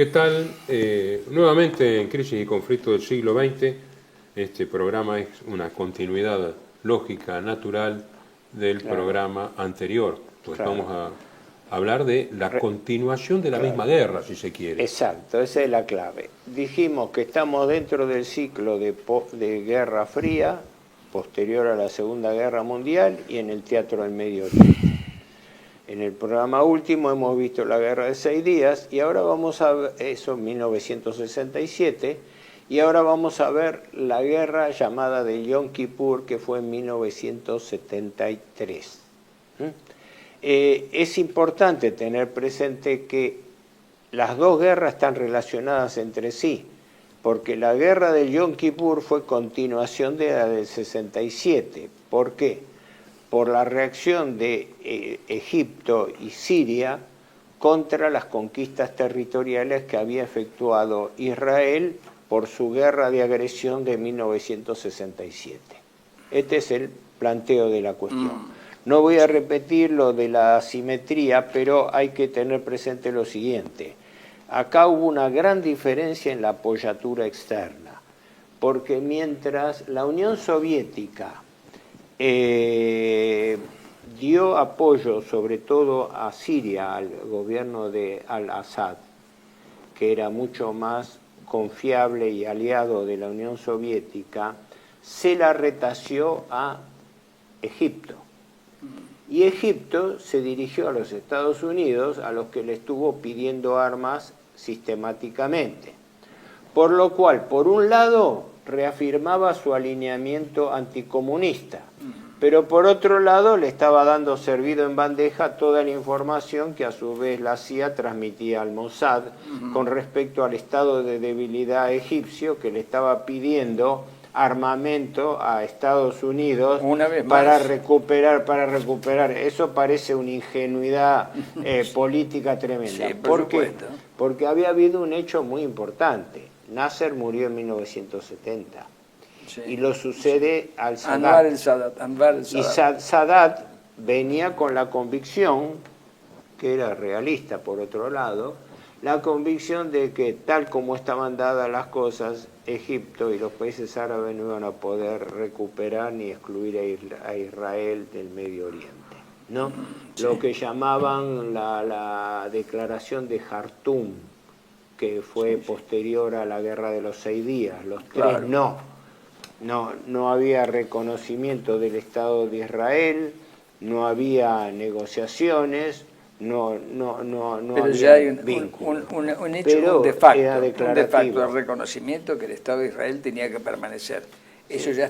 ¿Qué tal? Nuevamente en Crisis y Conflicto del siglo XX, este programa es una continuidad lógica, natural del programa anterior. Pues vamos a hablar de la continuación de la misma guerra, si se quiere. Exacto, esa es la clave. Dijimos que estamos dentro del ciclo de Guerra Fría, posterior a la Segunda Guerra Mundial, y en el teatro del Medio Oriente. En el programa último hemos visto la Guerra de 6 días, y ahora vamos a ver, eso en 1967, y ahora vamos a ver la guerra llamada de Yom Kippur, que fue en 1973. Es importante tener presente que las dos guerras están relacionadas entre sí, porque la guerra del Yom Kippur fue continuación de la del 67. ¿Por qué? Por la reacción de Egipto y Siria contra las conquistas territoriales que había efectuado Israel por su guerra de agresión de 1967. Este es el planteo de la cuestión. No voy a repetir lo de la asimetría, pero hay que tener presente lo siguiente. Acá hubo una gran diferencia en la apoyatura externa, porque mientras la Unión Soviética dio apoyo sobre todo a Siria, al gobierno de al-Assad, que era mucho más confiable y aliado de la Unión Soviética, se la retació a Egipto. Y Egipto se dirigió a los Estados Unidos, a los que le estuvo pidiendo armas sistemáticamente. Por lo cual, por un lado, reafirmaba su alineamiento anticomunista, pero por otro lado le estaba dando servido en bandeja toda la información que a su vez la CIA transmitía al Mossad con respecto al estado de debilidad egipcio, que le estaba pidiendo armamento a Estados Unidos para recuperar. Eso parece una ingenuidad política tremenda. Sí, por supuesto. Porque había habido un hecho muy importante. Nasser murió en 1970. Sí. Y lo sucede al Sadat. Anwar el Sadat. Y Sadat venía con la convicción, que era realista por otro lado, la convicción de que tal como estaban dadas las cosas, Egipto y los países árabes no iban a poder recuperar ni excluir a Israel del Medio Oriente, ¿no? Sí. Lo que llamaban la declaración de Jartum, que fue posterior a la Guerra de los 6 días. Los tres no había reconocimiento del Estado de Israel, no había negociaciones, no pero había ya hay un hecho, pero un de facto, el reconocimiento que el Estado de Israel tenía que permanecer. Eso ya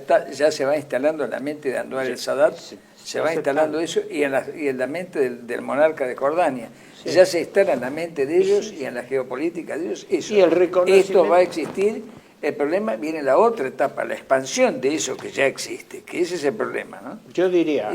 se va instalando en la mente de Anwar el Sadat, se va instalando eso y en la mente del monarca de Jordania. Sí. Ya se instala en la mente de ellos y en la geopolítica de ellos eso. Y el reconocimiento... Esto va a existir. El problema viene la otra etapa, la expansión de eso que ya existe, que ese es el problema, ¿no? Yo diría,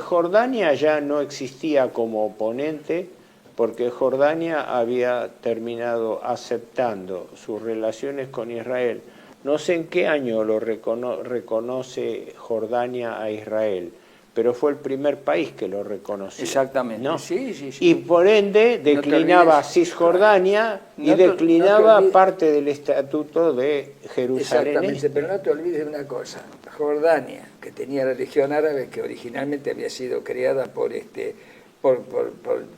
Jordania ya no existía como oponente porque Jordania había terminado aceptando sus relaciones con Israel. No sé en qué año lo reconoce Jordania a Israel, pero fue el primer país que lo reconoció. Exactamente, ¿no? Sí. Y por ende declinaba Cisjordania y declinaba parte del Estatuto de Jerusalén. Exactamente, pero no te olvides de una cosa. Jordania, que tenía la Legión Árabe, que originalmente había sido creada por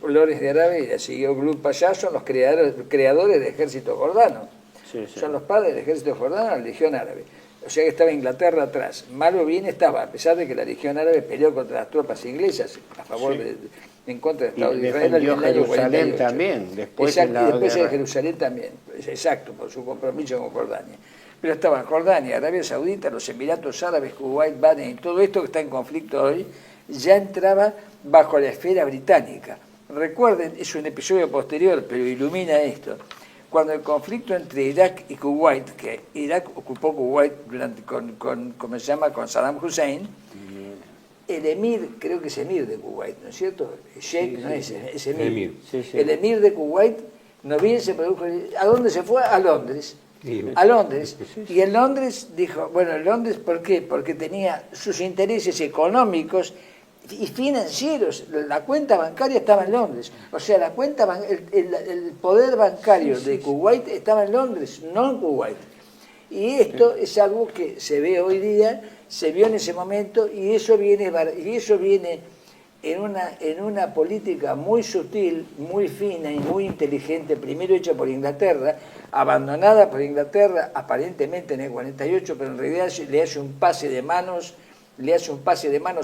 lores de Arabia y la siguió Gluck Pasha, son los creadores del ejército jordano. Son los padres del ejército jordano, la Legión Árabe. O sea que estaba Inglaterra atrás. Mal o bien estaba, a pesar de que la Legión Árabe peleó contra las tropas inglesas a favor en contra del Estado de Israel en el año Jerusalén 48. También, después en Jerusalén también, exacto, por su compromiso con Jordania. Pero estaban Jordania, Arabia Saudita, los Emiratos Árabes, Kuwait, Bahrein, y todo esto que está en conflicto hoy, ya entraba bajo la esfera británica. Recuerden, es un episodio posterior, pero ilumina esto. Cuando el conflicto entre Irak y Kuwait, que Irak ocupó Kuwait con Saddam Hussein, el emir, creo que es emir de Kuwait, ¿no es cierto? Sheikh, no es emir. El emir de Kuwait, no bien se produjo, ¿a dónde se fue? A Londres. A Londres. Y en Londres dijo, bueno, en Londres, ¿por qué? Porque tenía sus intereses económicos y financieros. La cuenta bancaria estaba en Londres. O sea, el poder bancario de Kuwait estaba en Londres, no en Kuwait. Y esto es algo que se ve hoy día, se vio en ese momento, y eso viene en una política muy sutil, muy fina y muy inteligente, primero hecha por Inglaterra, abandonada por Inglaterra aparentemente en el 48, pero en realidad le hace un pase de manos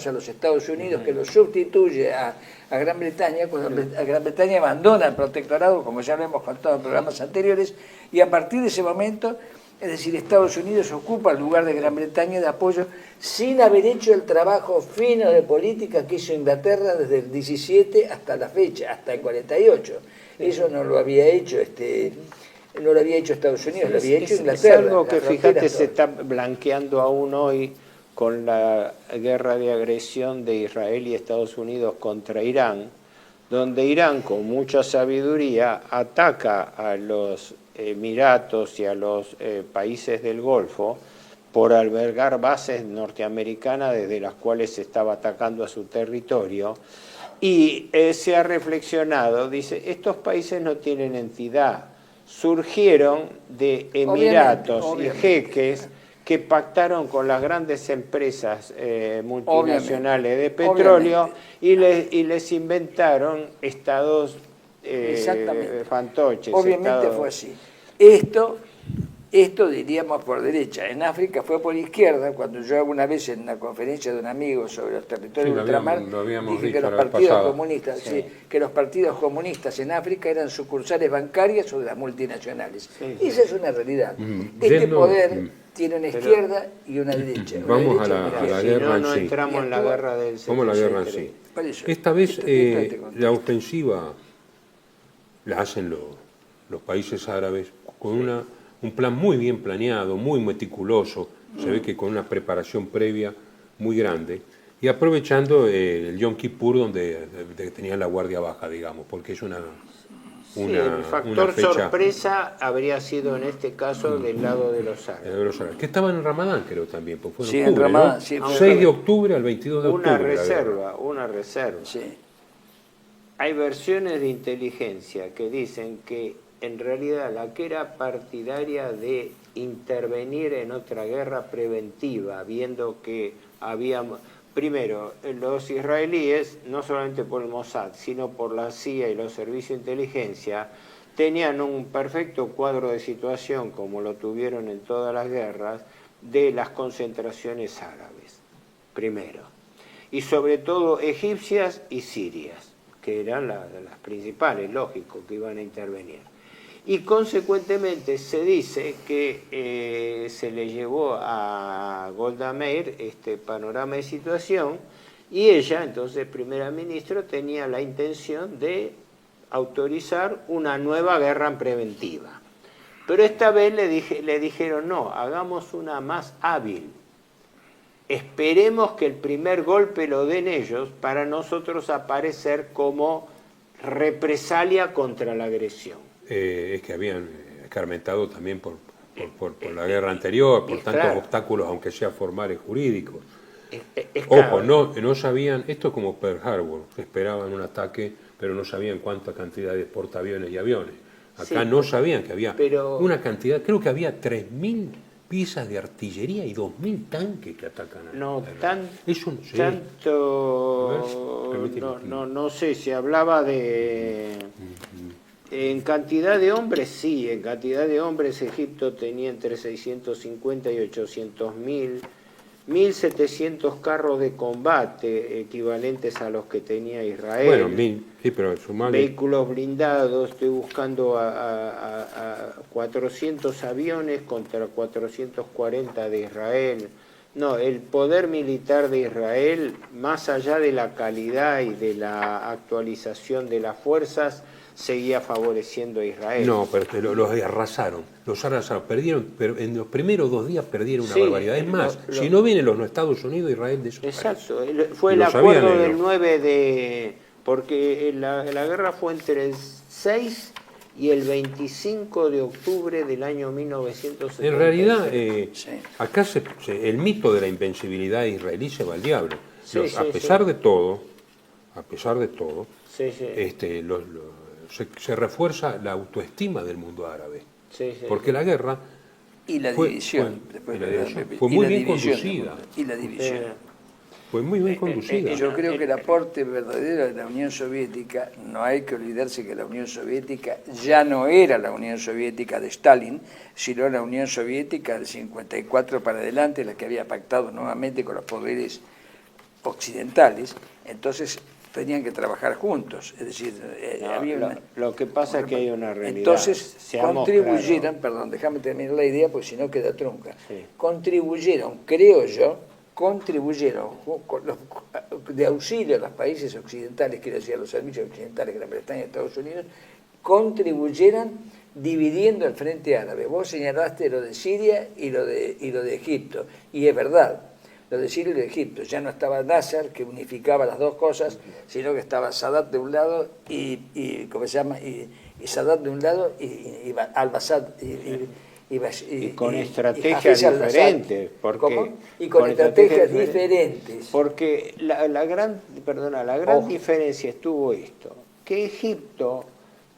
a los Estados Unidos, que lo sustituye a Gran Bretaña, cuando Gran Bretaña abandona el protectorado, como ya lo hemos contado en programas anteriores, y a partir de ese momento, es decir, Estados Unidos ocupa el lugar de Gran Bretaña de apoyo sin haber hecho el trabajo fino de política que hizo Inglaterra desde el 17 hasta la fecha, hasta el 48. Eso no lo había hecho no lo había hecho Estados Unidos, lo había hecho Inglaterra. Es algo que, fíjate, se está blanqueando aún hoy con la guerra de agresión de Israel y Estados Unidos contra Irán, donde Irán, con mucha sabiduría, ataca a los Emiratos y a los países del Golfo por albergar bases norteamericanas desde las cuales se estaba atacando a su territorio, y se ha reflexionado, dice, estos países no tienen entidad, surgieron de Emiratos y jeques que pactaron con las grandes empresas multinacionales de petróleo y les inventaron estados fantoches. Obviamente fue así. Esto diríamos por derecha. En África fue por izquierda. Cuando yo alguna vez en una conferencia de un amigo sobre los territorios de ultramar, dije que los partidos comunistas en África eran sucursales bancarias o de las multinacionales. Esa es una realidad. Este poder tiene una izquierda y una derecha. Vamos a la guerra en sí. Entramos en la guerra del 77. Vamos a la guerra en sí. Esta vez la ofensiva la hacen los países árabes con un plan muy bien planeado, muy meticuloso, se ve que con una preparación previa muy grande, y aprovechando el Yom Kippur donde tenían la guardia baja, digamos, porque es el factor sorpresa habría sido en este caso del lado de los árabes. Que estaban en Ramadán, creo también, pues fue en octubre, Ramadán, ¿no? 6 de octubre al 22 de octubre. Una reserva. Sí. Hay versiones de inteligencia que dicen que en realidad la que era partidaria de intervenir en otra guerra preventiva, viendo que había... Primero, los israelíes, no solamente por el Mossad, sino por la CIA y los servicios de inteligencia, tenían un perfecto cuadro de situación, como lo tuvieron en todas las guerras, de las concentraciones árabes, primero. Y sobre todo egipcias y sirias, que eran las principales, lógico, que iban a intervenir. Y consecuentemente se dice que se le llevó a Golda Meir este panorama de situación, y ella, entonces primera ministra, tenía la intención de autorizar una nueva guerra preventiva. Pero esta vez le dijeron, no, hagamos una más hábil. Esperemos que el primer golpe lo den ellos para nosotros aparecer como represalia contra la agresión. Es que habían escarmentado también por la guerra anterior, por tantos obstáculos, aunque sea formales jurídicos. Ojo, no sabían, esto es como Pearl Harbor, esperaban un ataque, pero no sabían cuánta cantidad de portaaviones y aviones. Acá no sabían que había una cantidad, creo que había 3.000 piezas de artillería y 2.000 tanques que atacan a no sé, se hablaba de... En cantidad de hombres, sí, en cantidad de hombres Egipto tenía entre 650 y 800.000, 1.700 carros de combate equivalentes a los que tenía Israel. Bueno, sí, pero sumale. Vehículos blindados, estoy buscando a 400 aviones contra 440 de Israel. No, el poder militar de Israel, más allá de la calidad y de la actualización de las fuerzas, seguía favoreciendo a Israel. No, pero los arrasaron, perdieron, pero en los primeros 2 días perdieron una barbaridad. Es más, si no vienen los Estados Unidos, Israel desaparece. Exacto, fue el acuerdo del 9 de... porque la guerra fue entre el 6 y el 25 de octubre del año 1976. En realidad, acá el mito de la invencibilidad israelí se va al diablo. a pesar de todo, Sí, sí. Se refuerza la autoestima del mundo árabe. Sí, sí, Porque la guerra Y la fue- división. fue- después y la de división. y Fue la muy bien división, conducida. Y la división. fue muy bien conducida. Yo creo que el aporte verdadero de la Unión Soviética, no hay que olvidarse que la Unión Soviética ya no era la Unión Soviética de Stalin, sino la Unión Soviética del 54 para adelante, la que había pactado nuevamente con los poderes occidentales. Entonces tenían que trabajar juntos, es decir, Lo que pasa es que hay una realidad. entonces Seamos contribuyeron, claros. perdón, déjame terminar la idea porque si no queda trunca, Sí. contribuyeron, creo yo, de auxilio a los países occidentales, quiero decir a los servicios occidentales que la prestan en Estados Unidos, contribuyeron dividiendo el frente árabe. Vos señalaste lo de Siria y lo de Egipto, y es verdad. Lo de Siria y de Egipto. Ya no estaba Nasser, que unificaba las dos cosas, sino que estaba Sadat de un lado ¿cómo se llama? Y Sadat de un lado y al-Assad Y con y estrategias Hafez al-Assad. diferentes. ¿Cómo? Y con estrategias diferentes. Porque la gran diferencia estuvo esto, que Egipto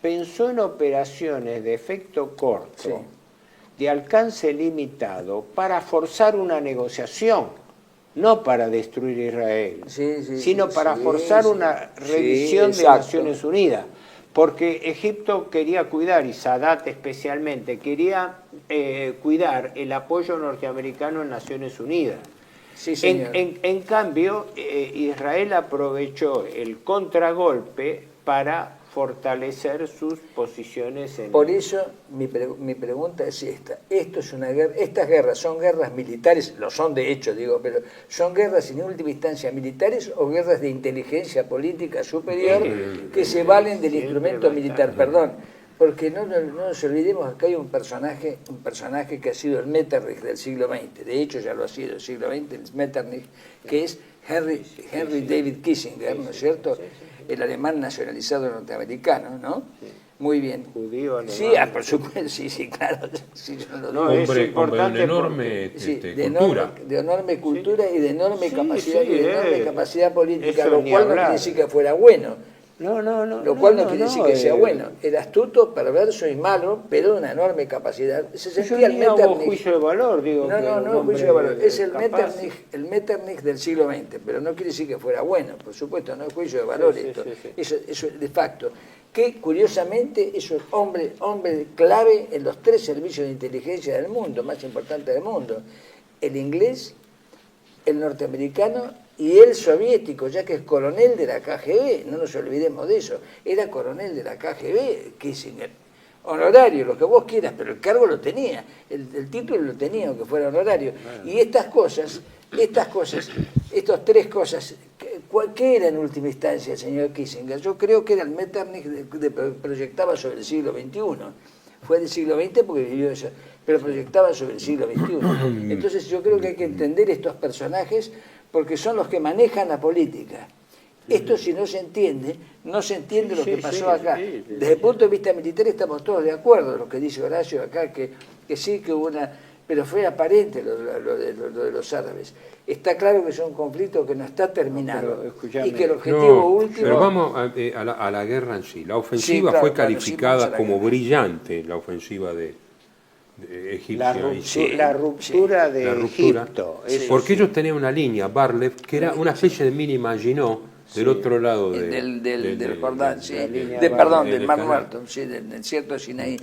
pensó en operaciones de efecto corto, Sí. de alcance limitado, para forzar una negociación. No para destruir Israel, sino para forzar una revisión de Naciones Unidas. Porque Egipto quería cuidar, y Sadat especialmente, quería cuidar el apoyo norteamericano en Naciones Unidas. Sí, señor. En cambio, Israel aprovechó el contragolpe para fortalecer sus posiciones en... Por eso mi pregunta es esta. Esto es una guerra, estas guerras son guerras militares, lo son de hecho, digo, pero ¿son guerras en última instancia militares o guerras de inteligencia política superior que se valen del instrumento militar? Perdón, porque no nos olvidemos que hay un personaje que ha sido el Metternich del siglo XX, de hecho ya lo ha sido el siglo XX, el Metternich, que es Henry David Kissinger, ¿no es cierto? El alemán nacionalizado norteamericano, ¿no? Sí. Muy bien. Judío alemán. Sí, por supuesto, sí, claro. Sí, hombre de enorme cultura. De enorme cultura y de enorme capacidad política, lo cual no quiere decir que fuera bueno. Lo cual no quiere decir que sea bueno. Era astuto, perverso y malo, pero de una enorme capacidad. Se sentía el Metternich. Juicio de valor, digo. No, juicio de valor. Es el Metternich del siglo XX, pero no quiere decir que fuera bueno, por supuesto, no es juicio de valor esto. Eso es de facto. Que curiosamente es un hombre clave en los 3 servicios de inteligencia del mundo, más importantes del mundo. El inglés, el norteamericano y el soviético, ya que es coronel de la KGB, no nos olvidemos de eso, era coronel de la KGB, Kissinger, honorario, lo que vos quieras, pero el cargo lo tenía, el título lo tenía, aunque fuera honorario. Y estas 3 cosas, ¿qué era en última instancia el señor Kissinger? Yo creo que era el Metternich que proyectaba sobre el siglo XXI. Fue del siglo XX porque vivió eso, pero proyectaba sobre el siglo XXI. Entonces yo creo que hay que entender estos personajes porque son los que manejan la política. Esto si no se entiende lo que pasó acá. Desde el punto de vista militar estamos todos de acuerdo, lo que dice Horacio acá, que sí que hubo una... Pero fue aparente lo de los árabes. Está claro que es un conflicto que no está terminado y que el objetivo último... Pero vamos a la guerra en sí. La ofensiva fue calificada como brillante, la ofensiva de egipcia. La ruptura de Egipto. Porque ellos tenían una línea, Barlev, que era una especie de mini Maginot del otro lado del Jordán, del Mar Muerto, del desierto de Sinaí.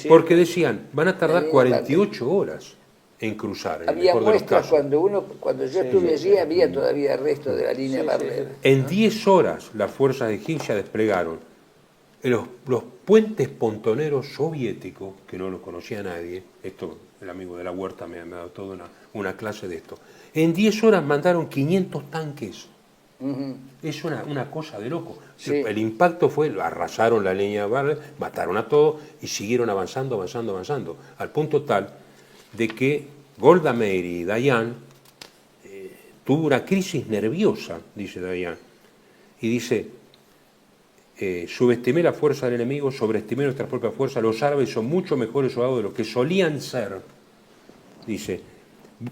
Porque decían, van a tardar 48 horas en cruzar. Había muestras cuando yo estuve allí, había todavía resto de la línea Barlev. En 10 horas las fuerzas egipcias desplegaron los puentes pontoneros soviéticos, que no los conocía nadie, esto el amigo de la Huerta me ha dado toda una clase de esto. En 10 horas mandaron 500 tanques. Es una cosa de loco. Sí. El impacto fue, arrasaron la línea de Barlev, mataron a todos y siguieron avanzando, al punto tal de que Golda Meir y Dayan tuvo una crisis nerviosa, dice Dayan, y dice, subestimé la fuerza del enemigo, sobreestimé nuestras propias fuerzas, los árabes son mucho mejores soldados de lo que solían ser. Dice,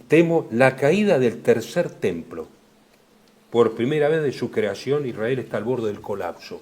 temo la caída del tercer templo, por primera vez de su creación, Israel está al borde del colapso.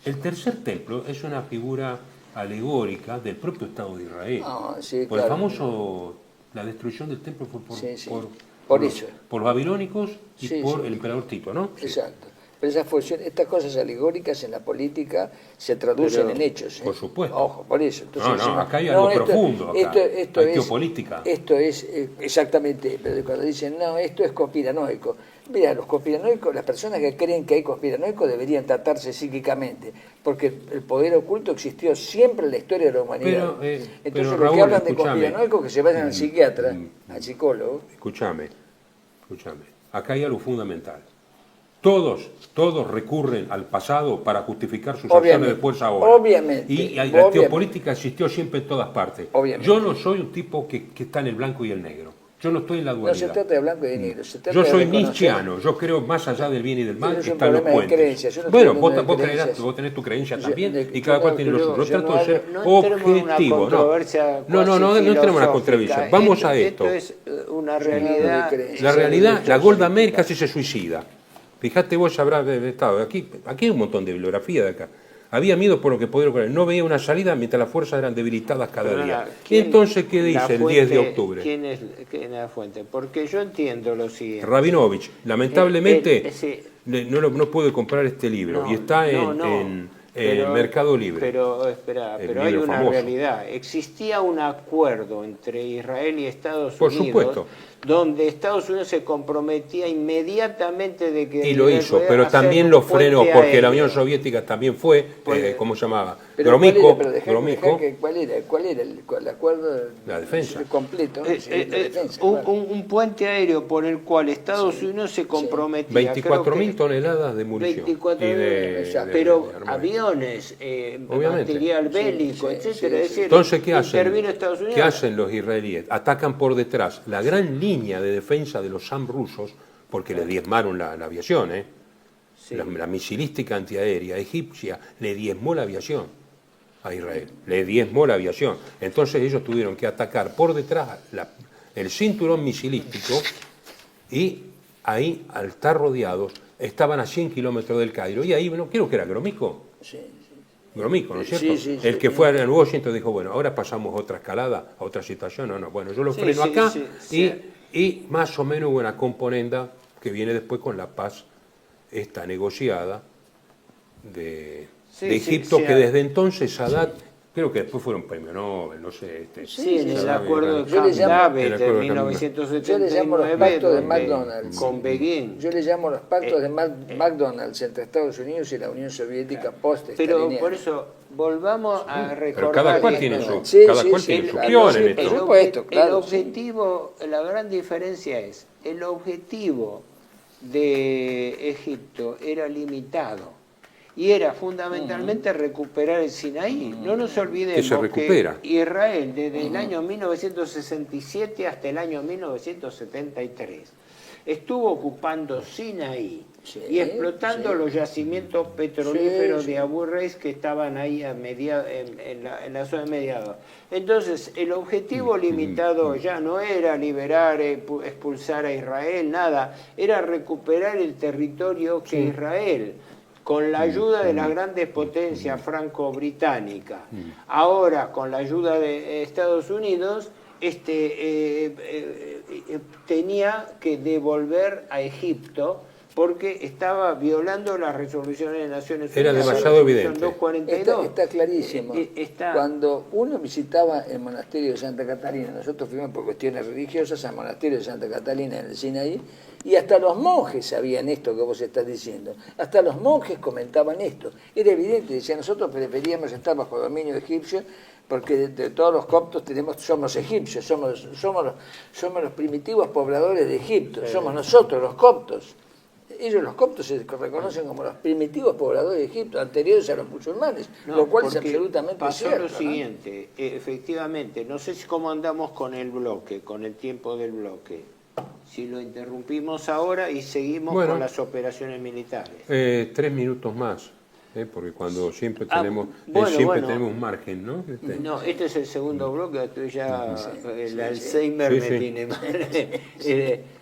El tercer templo es una figura alegórica del propio Estado de Israel. Sí, por claro. el famoso, la destrucción del templo fue Por eso. Por los babilónicos y Sí, por sí. el emperador Tito, ¿no? Sí. Exacto. Pero estas cosas alegóricas en la política se traducen Pero, en hechos. por supuesto. Ojo, por eso. Entonces, No, decimos, acá hay algo profundo, acá. Esto Hay es geopolítica. Esto es exactamente, pero cuando dicen, no, esto es conspiranoico. Mira, los conspiranoicos, las personas que creen que hay conspiranoicos deberían tratarse psíquicamente, porque el poder oculto existió siempre en la historia de la humanidad. Entonces, pero, los Raúl, que hablan de escúchame. conspiranoicos, que se vayan al psiquiatra, al psicólogo. Escúchame. Acá hay algo fundamental. Todos recurren al pasado para justificar sus acciones después ahora. Obviamente. Y la geopolítica existió siempre en todas partes. Obviamente. Yo no soy un tipo que está en el blanco y el negro. Yo no estoy en la No dualidad. se trata de blanco y de negro. Se trata Yo de soy reconocer- nietzscheano, yo creo más allá del bien y del mal, Pero es un están los problema de puentes. creencia, yo no Bueno, estoy vos, hablando de vos creencias. tenés tu creencia Yo- también de- y cada yo cual no tiene lo creo- suyo. Yo yo trato no de ser hablo- no entremos en una objetivo. controversia No entremos en una filosófica. controversia. Vamos a esto. Esto es una realidad. La realidad, la Golda Meir casi se suicida. Fíjate, vos habrás estado. Aquí hay un montón de bibliografía de acá. Había miedo por lo que podía ocurrir. No veía una salida mientras las fuerzas eran debilitadas cada día. Y entonces, ¿qué dice el 10 de octubre? ¿Quién es la fuente? Porque yo entiendo lo siguiente. Rabinovich, lamentablemente, Sí. no puede comprar este libro No, y está no, en pero- Mercado Libre. Pero espera, El pero hay libro una famoso. realidad. Existía un acuerdo entre Israel y Estados Por Unidos, supuesto. donde Estados Unidos se comprometía inmediatamente de que Y lo Israel hizo, podía pero hacer también un lo frenó puente porque la aéreo. Unión Soviética también fue, Pues- ¿cómo se llamaba? Pero Gromyko, ¿cuál era el acuerdo La defensa. completo? Sí, la defensa, un, claro. un puente aéreo por el cual Estados Unidos se comprometía. 24.000 creo que toneladas de munición. 24.000, exacto. pero armamento. aviones, Obviamente. material bélico, sí, etcétera. sí, Es sí. decir, Entonces, ¿qué hacen? intervino Estados Unidos. ¿Qué hacen los israelíes? Atacan por detrás la gran línea de defensa de los SAM rusos, porque le diezmaron la aviación, ¿eh? Sí. La misilística antiaérea egipcia le diezmó la aviación a Israel, le diezmó la aviación. Entonces ellos tuvieron que atacar por detrás el cinturón misilístico y ahí, al estar rodeados, estaban a 100 kilómetros del Cairo. Y ahí, no creo que era Gromyko. Sí. Gromyko, ¿no es cierto? Sí, El que fue a Washington dijo, bueno, ahora pasamos a otra escalada, a otra situación. No, bueno, yo lo Sí, freno sí, acá sí. y más o menos hubo una componenda que viene después con la paz esta negociada de Egipto, que desde entonces Sadat, creo que después fueron premio Nobel, no sé. Sí, en el Sadat, acuerdo de Yo le Camp llamo- David el de acuerdo de Camp David. 1979 Yo le llamo los pactos de donde- McDonald's. con Begin. Yo le llamo los pactos de McDonald's entre Estados Unidos y la Unión Soviética post-estaliniana. Pero por eso, volvamos a recordar. Pero cada cual tiene esto. su, cada cual tiene su claro, opinión sí, en por esto. supuesto, claro, El objetivo, la gran diferencia es, el objetivo de Egipto era limitado y era fundamentalmente recuperar el Sinaí. No nos olvidemos Que se recupera. que Israel desde el año 1967 hasta el año 1973 estuvo ocupando Sinaí Sí, y explotando sí. los yacimientos petrolíferos Sí, sí. de Abu Reis que estaban ahí en la zona de mediados. Entonces, el objetivo limitado ya no era liberar, expulsar a Israel, nada, era recuperar el territorio que Israel, con la ayuda de las grandes potencias franco-británicas, ahora con la ayuda de Estados Unidos, tenía que devolver a Egipto porque estaba violando las resoluciones de Naciones Unidas. Era demasiado la evidente. resolución 242. Está clarísimo. Está- Cuando uno visitaba el monasterio de Santa Catalina, nosotros fuimos por cuestiones religiosas al monasterio de Santa Catalina en el Sinaí, y hasta los monjes sabían esto que vos estás diciendo. Hasta los monjes comentaban esto. Era evidente, decían, nosotros preferíamos estar bajo dominio egipcio porque de todos los coptos somos egipcios, somos los primitivos pobladores de Egipto, somos nosotros los coptos. Ellos, los coptos, se reconocen como los primitivos pobladores de Egipto, anteriores a los musulmanes, No, lo cual es porque absolutamente pasó cierto. lo ¿no? siguiente, efectivamente, no sé cómo andamos con el bloque, con el tiempo del bloque. Si lo interrumpimos ahora y seguimos Bueno. con las operaciones militares. 3 minutos más, porque cuando siempre tenemos, bueno. tenemos un margen, ¿no? No, este es el segundo bloque, estoy ya el Alzheimer Sí, me sí. tiene mal.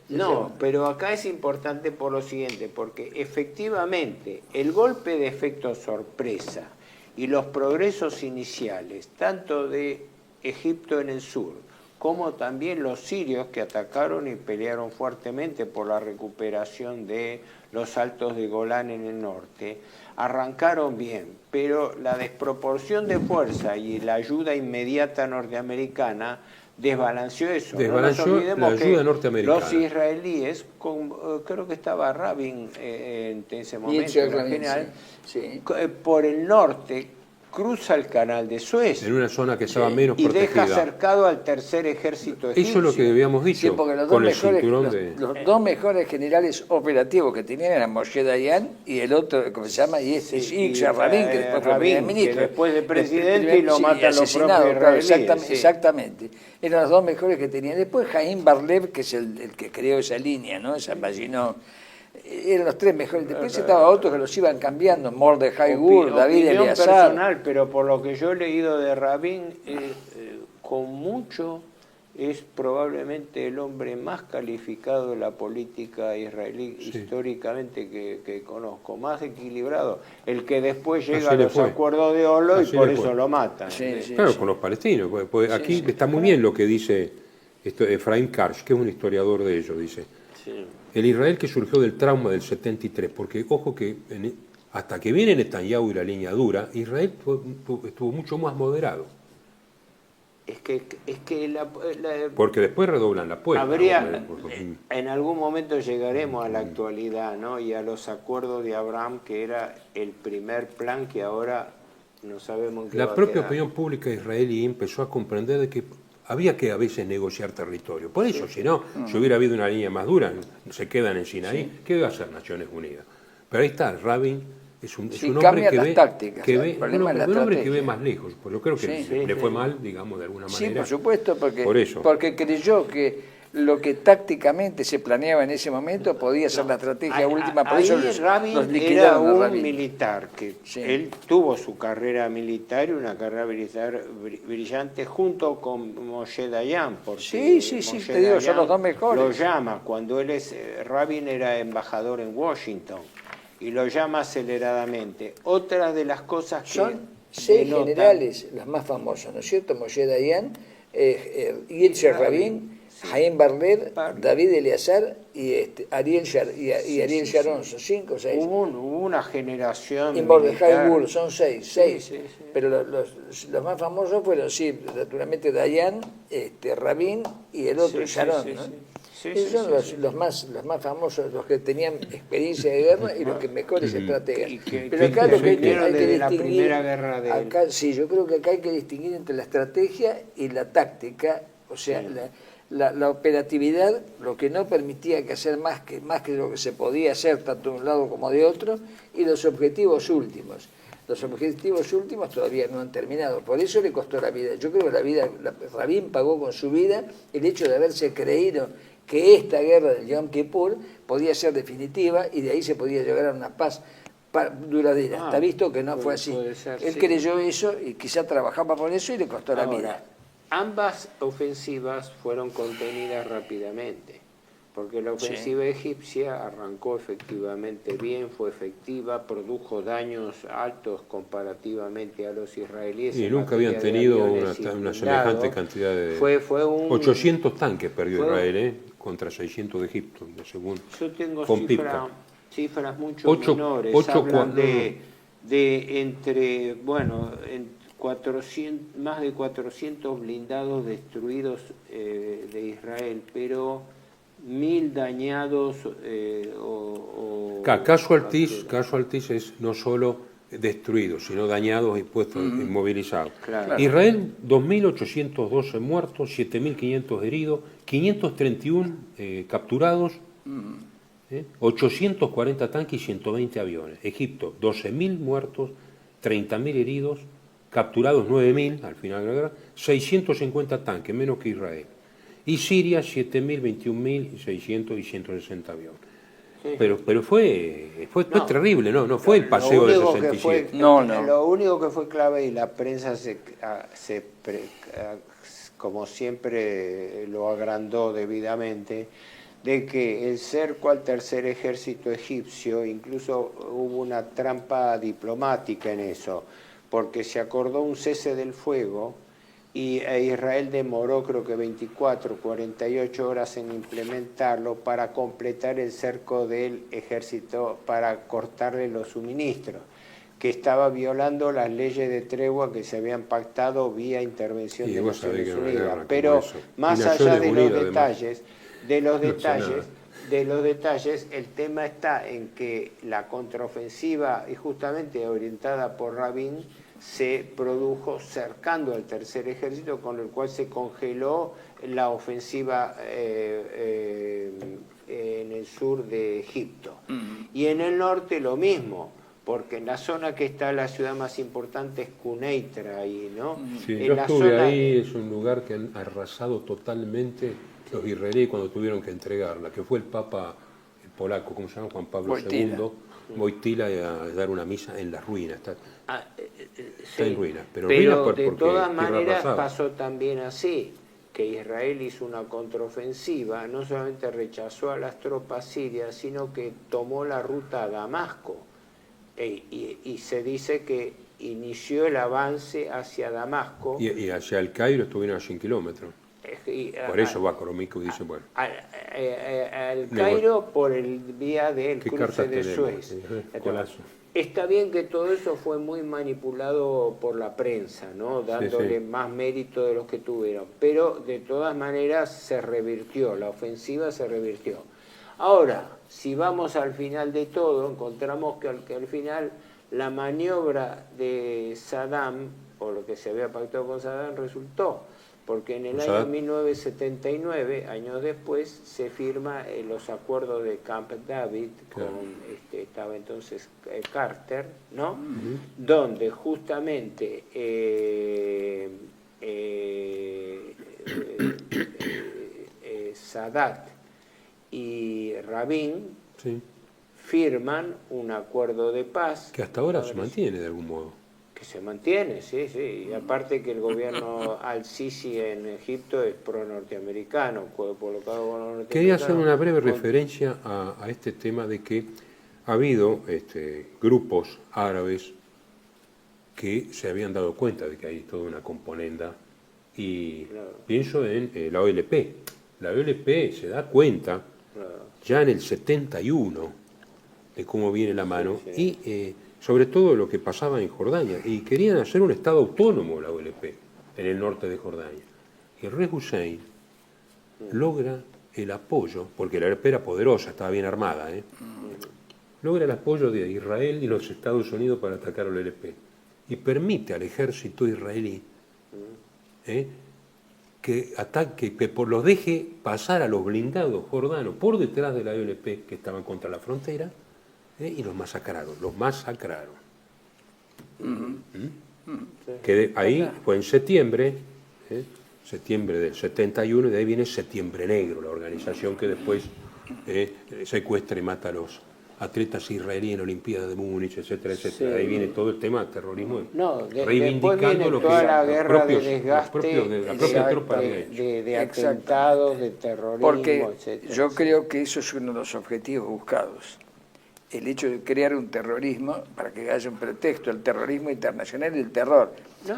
No, pero acá es importante por lo siguiente, porque efectivamente el golpe de efecto sorpresa y los progresos iniciales, tanto de Egipto en el sur, como también los sirios que atacaron y pelearon fuertemente por la recuperación de los altos de Golán en el norte, arrancaron bien, pero la desproporción de fuerza y la ayuda inmediata norteamericana desbalanceó eso. Desbalanceó no nos olvidemos la ayuda que norteamericana. los israelíes, creo que estaba Rabin en ese momento, en general, sí. Por el norte cruza el canal de Suez. En una zona que estaba menos y protegida. deja cercado al tercer ejército egipcio. Eso es lo que habíamos dicho, Sí, porque con el cinturón los dos mejores generales operativos que tenían eran Moshe Dayan y el otro, ¿cómo se llama? Y Yitzhak Rabin, que después fue primer ministro. Que después de presidente y lo matan los asesinado, propios claro, israelíes. exactamente. Eran los dos mejores que tenían. Después Jaim Bar-Lev, que es el que creó esa línea, ¿no? Esa Maginot. Eran los tres mejores. Después estaba otros que los iban cambiando, Mordejai Gur, David Eleazar. Personal, pero por lo que yo he leído de Rabin, con mucho es probablemente el hombre más calificado de la política israelí históricamente que conozco, más equilibrado, el que después llega a los acuerdos de Oslo y por eso lo matan. Claro, con los palestinos. Pues aquí está muy bien lo que dice Efraim Karsh, que es un historiador de ellos, dice. El Israel que surgió del trauma del 73, porque ojo que hasta que viene Netanyahu y la línea dura, Israel estuvo mucho más moderado. Es que porque después redoblan la apuesta. En algún momento llegaremos a la actualidad, ¿no? Y a los acuerdos de Abraham, que era el primer plan que ahora no sabemos qué va a quedar. La propia opinión pública israelí empezó a comprender de que había que a veces negociar territorio. Por eso, si no, si hubiera habido una línea más dura, se quedan en Sinaí, ¿qué va a hacer Naciones Unidas? Pero ahí está, Rabin es un hombre que ve más lejos. Pues yo creo que le fue mal, digamos, de alguna manera. Sí, por supuesto, porque creyó que lo que tácticamente se planeaba en ese momento podía ser la estrategia última. Por eso Rabin era un militar, que él tuvo su carrera militar y una carrera militar brillante junto con Moshe Dayan. Sí, te digo, son los dos mejores. Lo llama, cuando Rabin era embajador en Washington, y lo llama aceleradamente. Otra de las cosas que son 6 generales, los más famosos, ¿no es cierto? Moshe Dayan, Yitzhak Rabin, Jaim Bar-Lev, David Eleazar y Ariel Sharon, son 5 o 6. Hubo una generación. Y Mordejai Gur, son 6. Pero los más famosos fueron, naturalmente Dayan, Rabin y el otro, Sharon, ¿no? Esos son los más famosos, los que tenían experiencia de guerra y los que mejores estrategas. Pero acá lo que hay que la primera guerra de acá, yo creo que acá hay que distinguir entre la estrategia y la táctica, o sea, la operatividad, lo que no permitía que hacer más que lo que se podía hacer tanto de un lado como de otro, y los objetivos últimos. Los objetivos últimos todavía no han terminado, por eso le costó la vida. Yo creo que Rabin pagó con su vida el hecho de haberse creído que esta guerra del Yom Kippur podía ser definitiva y de ahí se podía llegar a una paz duradera. Está visto que no fue así. Él creyó eso y quizá trabajaba por eso y le costó la vida. Ambas ofensivas fueron contenidas rápidamente, porque la ofensiva egipcia arrancó efectivamente bien, fue efectiva, produjo daños altos comparativamente a los israelíes. Y nunca habían tenido una semejante cantidad de... Fue 800 tanques perdió Israel, contra 600 de Egipto, según yo tengo cifras mucho menores. Hablan de entre, más de 400 blindados destruidos de Israel, pero 1000 dañados casualties es no solo destruidos, sino dañados y puestos inmovilizados. Claro. Israel, 2.812 muertos, 7.500 heridos, 531 capturados, 840 tanques y 120 aviones. Egipto, 12.000 muertos, 30.000 heridos, capturados 9.000 al final de la guerra, 650 tanques, menos que Israel. Y Siria, 7.000, 21.000, 600 y 160 aviones. Pero fue terrible, no fue el paseo de 67. Lo único que fue clave, y la prensa como siempre lo agrandó debidamente, de que el cerco al tercer ejército egipcio, incluso hubo una trampa diplomática en eso, porque se acordó un cese del fuego y Israel demoró creo que 24, 48 horas en implementarlo para completar el cerco del ejército, para cortarle los suministros, que estaba violando las leyes de tregua que se habían pactado vía intervención de Naciones Unidas. Pero más allá de los detalles, de los detalles, el tema está en que la contraofensiva, y justamente orientada por Rabin, se produjo cercando al tercer ejército, con el cual se congeló la ofensiva en el sur de Egipto. Y en el norte lo mismo, porque en la zona que está la ciudad más importante es Quneitra, ahí, ¿no? Sí, yo estuve ahí, es un lugar que han arrasado totalmente los israelíes cuando tuvieron que entregarla, que fue el Papa polaco, ¿cómo se llama? Juan Pablo II, Wojtyla, a dar una misa en las ruinas. Está en ruinas, pero de todas maneras pasó también así, que Israel hizo una contraofensiva, no solamente rechazó a las tropas sirias, sino que tomó la ruta a Damasco. Y se dice que inició el avance hacia Damasco. Y hacia el Cairo estuvieron a 100 kilómetros. Por eso va Coromico y dice, bueno. Al Cairo por el vía del cruce de Suez. Está bien que todo eso fue muy manipulado por la prensa, ¿no? Dándole más mérito de los que tuvieron. Pero de todas maneras se revirtió, la ofensiva se revirtió. Ahora, si vamos al final de todo, encontramos que al final la maniobra de Saddam, o lo que se había pactado con Saddam, resultó, porque en el año 1979, años después, se firma los acuerdos de Camp David, estaba entonces Carter, ¿no? Donde justamente Sadat y Rabin firman un acuerdo de paz. Que hasta ahora se mantiene de algún modo. Que se mantiene, sí. Y aparte que el gobierno al-Sisi en Egipto es pro-norteamericano, colocado con los norteamericanos. Quería hacer una breve referencia a este tema de que ha habido grupos árabes que se habían dado cuenta de que hay toda una componenda y pienso en la OLP. La OLP se da cuenta ya en el 71 de cómo viene la mano y sobre todo lo que pasaba en Jordania, y querían hacer un estado autónomo la OLP en el norte de Jordania. Y el rey Hussein logra el apoyo, porque la OLP era poderosa, estaba bien armada, logra el apoyo de Israel y los Estados Unidos para atacar a la OLP, y permite al ejército israelí que los deje pasar a los blindados jordanos por detrás de la OLP que estaban contra la frontera, y los masacraron. Que ahí fue en septiembre del 71, y de ahí viene Septiembre Negro, la organización que después secuestra y mata a los atletas israelíes en Olimpiadas de Múnich, etcétera, etcétera. De ahí viene todo el tema del terrorismo, reivindicando lo que toda la guerra de desgaste, de atentados, de terrorismo, porque etcétera. Yo creo que eso es uno de los objetivos buscados. El hecho de crear un terrorismo para que haya un pretexto, el terrorismo internacional y el terror.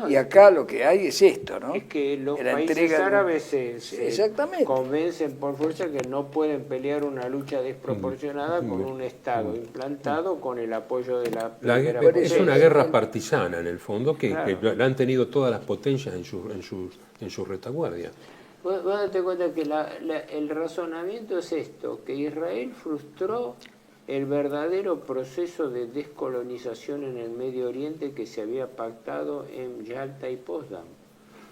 Y acá lo que hay es esto, ¿no? Es que los países árabes se convencen por fuerza que no pueden pelear una lucha desproporcionada con un Estado implantado con el apoyo de la primera potencia. Es una guerra partisana, en el fondo, que la han tenido todas las potencias en su retaguardia. Vos date cuenta que el razonamiento es esto, que Israel frustró el verdadero proceso de descolonización en el Medio Oriente que se había pactado en Yalta y Potsdam.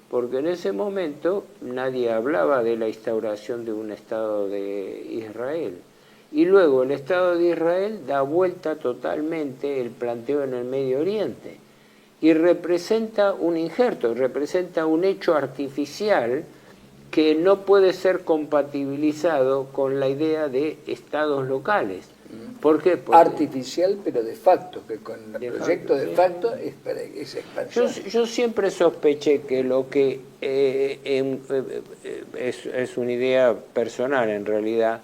Porque en ese momento nadie hablaba de la instauración de un Estado de Israel. Y luego el Estado de Israel da vuelta totalmente el planteo en el Medio Oriente. Y representa un injerto, representa un hecho artificial que no puede ser compatibilizado con la idea de estados locales. ¿Por qué? Porque artificial, pero de facto, que con el proyecto de facto es expansión. Yo siempre sospeché que lo que es una idea personal en realidad,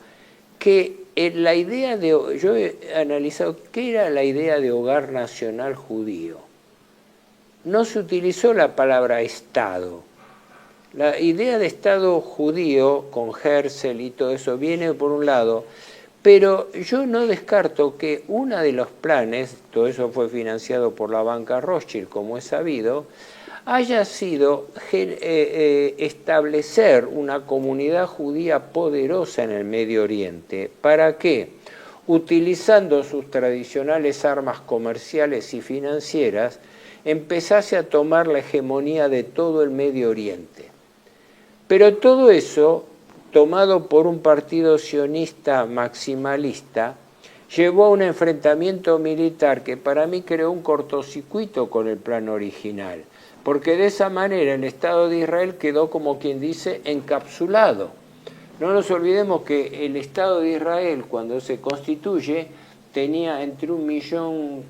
que la idea yo he analizado qué era la idea de hogar nacional judío. No se utilizó la palabra Estado. La idea de Estado judío, con Herzl y todo eso, viene por un lado, pero yo no descarto que uno de los planes, todo eso fue financiado por la banca Rothschild, como es sabido, haya sido establecer una comunidad judía poderosa en el Medio Oriente. ¿Para qué? Utilizando sus tradicionales armas comerciales y financieras, empezase a tomar la hegemonía de todo el Medio Oriente. Pero todo eso, tomado por un partido sionista maximalista, llevó a un enfrentamiento militar que para mí creó un cortocircuito con el plan original, porque de esa manera el Estado de Israel quedó, como quien dice, encapsulado. No nos olvidemos que el Estado de Israel, cuando se constituye, tenía entre 1.400.000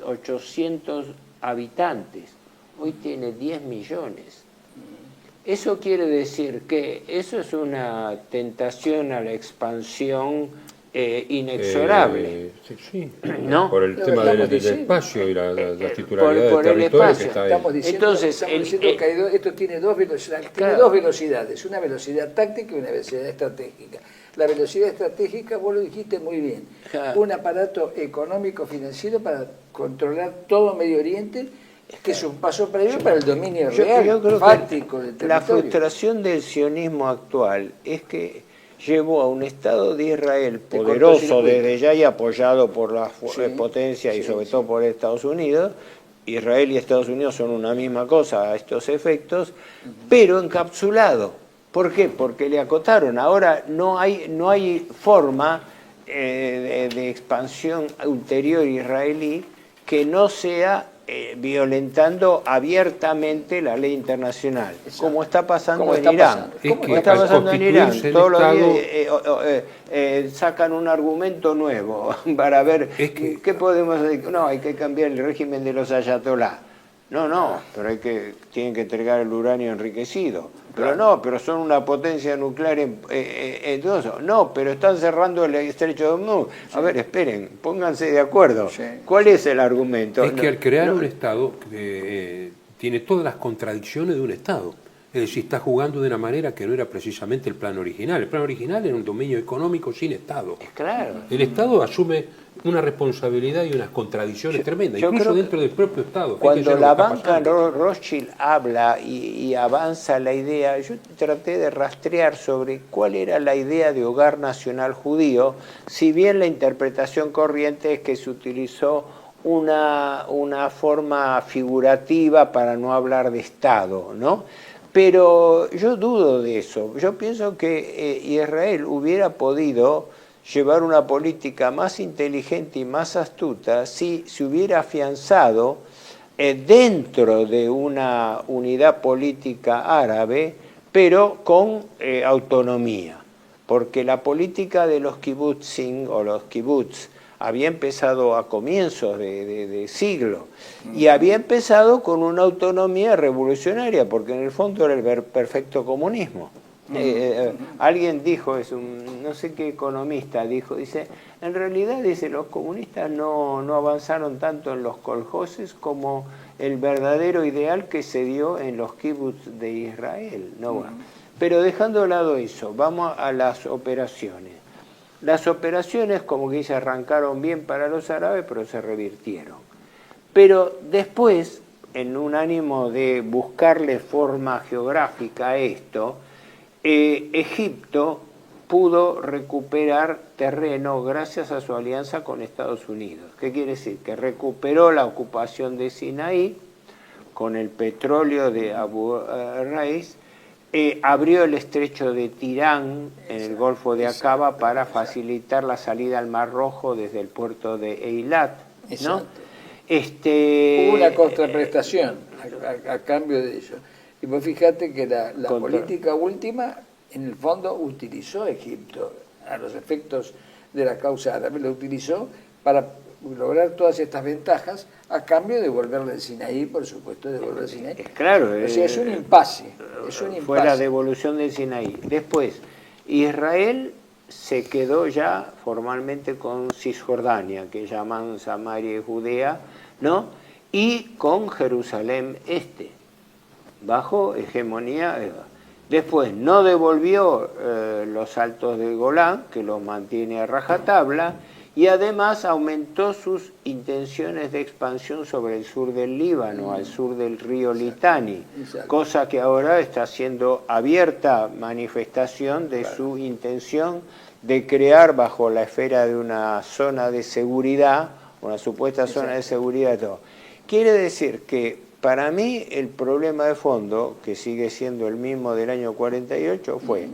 1.800.000 habitantes. Hoy tiene 10 millones. Eso quiere decir que eso es una tentación a la expansión inexorable. Sí, ¿no? Por el tema del espacio y la titularidad del territorio que está ahí. Estamos diciendo que esto tiene dos velocidades. Tiene dos velocidades, una velocidad táctica y una velocidad estratégica. La velocidad estratégica, vos lo dijiste muy bien, un aparato económico financiero para controlar todo Medio Oriente, que es un paso previo para el dominio real, yo creo fáctico del que la territorio. frustración del sionismo actual es que llevó a un Estado de Israel poderoso desde ya y apoyado por las potencias y sobre todo por Estados Unidos. Israel y Estados Unidos son una misma cosa a estos efectos, pero encapsulado. ¿Por qué? Porque le acotaron. Ahora no hay forma de expansión ulterior israelí que no sea violentando abiertamente la ley internacional, como está pasando en Irán. Como está pasando en Irán. Todos los días sacan un argumento nuevo para ver qué podemos decir. No, hay que cambiar el régimen de los ayatolás. No, pero tienen que entregar el uranio enriquecido. Pero son una potencia nuclear no, pero están cerrando el estrecho de Hormuz. A ver, esperen, pónganse de acuerdo. ¿Cuál es el argumento? Es que al crear un Estado tiene todas las contradicciones de un Estado. Es decir, está jugando de una manera que no era precisamente el plan original. El plan original era un dominio económico sin Estado. Claro. El Estado asume una responsabilidad y unas contradicciones tremendas, incluso dentro del propio Estado. Cuando la banca Rothschild habla y avanza la idea, yo traté de rastrear sobre cuál era la idea de hogar nacional judío, si bien la interpretación corriente es que se utilizó una forma figurativa para no hablar de Estado, ¿no? Pero yo dudo de eso. Yo pienso que Israel hubiera podido llevar una política más inteligente y más astuta si se hubiera afianzado dentro de una unidad política árabe, pero con autonomía. Porque la política de los kibutzim o los kibutz había empezado a comienzos de siglo y había empezado con una autonomía revolucionaria, porque en el fondo era el perfecto comunismo. Alguien dijo, no sé qué economista dice, en realidad los comunistas no avanzaron tanto en los kolhoses como el verdadero ideal que se dio en los kibbutz de Israel. Pero dejando de lado eso, vamos a las operaciones. Las operaciones, como que se arrancaron bien para los árabes, pero se revirtieron. Pero después, en un ánimo de buscarle forma geográfica a esto, Egipto pudo recuperar terreno gracias a su alianza con Estados Unidos. ¿Qué quiere decir? Que recuperó la ocupación de Sinaí con el petróleo de Abu Rais, abrió el estrecho de Tirán en el Golfo de Aqaba para facilitar la salida al Mar Rojo desde el puerto de Eilat, ¿no? Hubo una contraprestación a cambio de eso. Y vos fíjate que la política última, en el fondo, utilizó a Egipto a los efectos de la causa árabe, lo utilizó para lograr todas estas ventajas a cambio de devolverle el Sinaí, por supuesto, devolver el Sinaí. Claro. O sea, es un impasse. Fue la devolución del Sinaí. Después, Israel se quedó ya formalmente con Cisjordania, que llaman Samaria y Judea, ¿no? Y con Jerusalén Este, bajo hegemonía. Después no devolvió los altos del Golán, que los mantiene a rajatabla, y además aumentó sus intenciones de expansión sobre el sur del Líbano, al sur del río Litani, cosa que ahora está siendo abierta manifestación de su intención de crear bajo la esfera de una zona de seguridad, una supuesta zona de seguridad. Todo. Quiere decir que para mí el problema de fondo, que sigue siendo el mismo del año 48, fue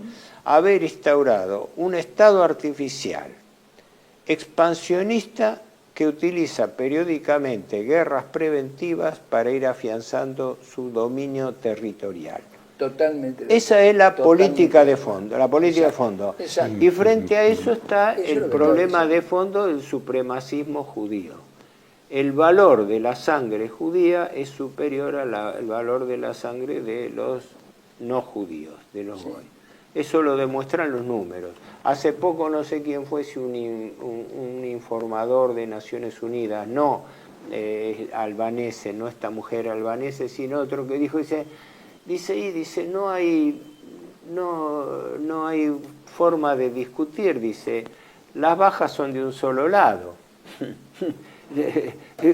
haber instaurado un Estado artificial, expansionista, que utiliza periódicamente guerras preventivas para ir afianzando su dominio territorial. Totalmente. Esa es la política de fondo, la política de fondo. Y frente a eso está el problema de fondo del supremacismo judío. El valor de la sangre judía es superior al valor de la sangre de los no judíos, de los goy. Eso lo demuestran los números. Hace poco no sé quién fue, si un informador de Naciones Unidas, no albanese, no esta mujer albanese, sino otro que dijo, dice, no hay forma de discutir, dice, las bajas son de un solo lado.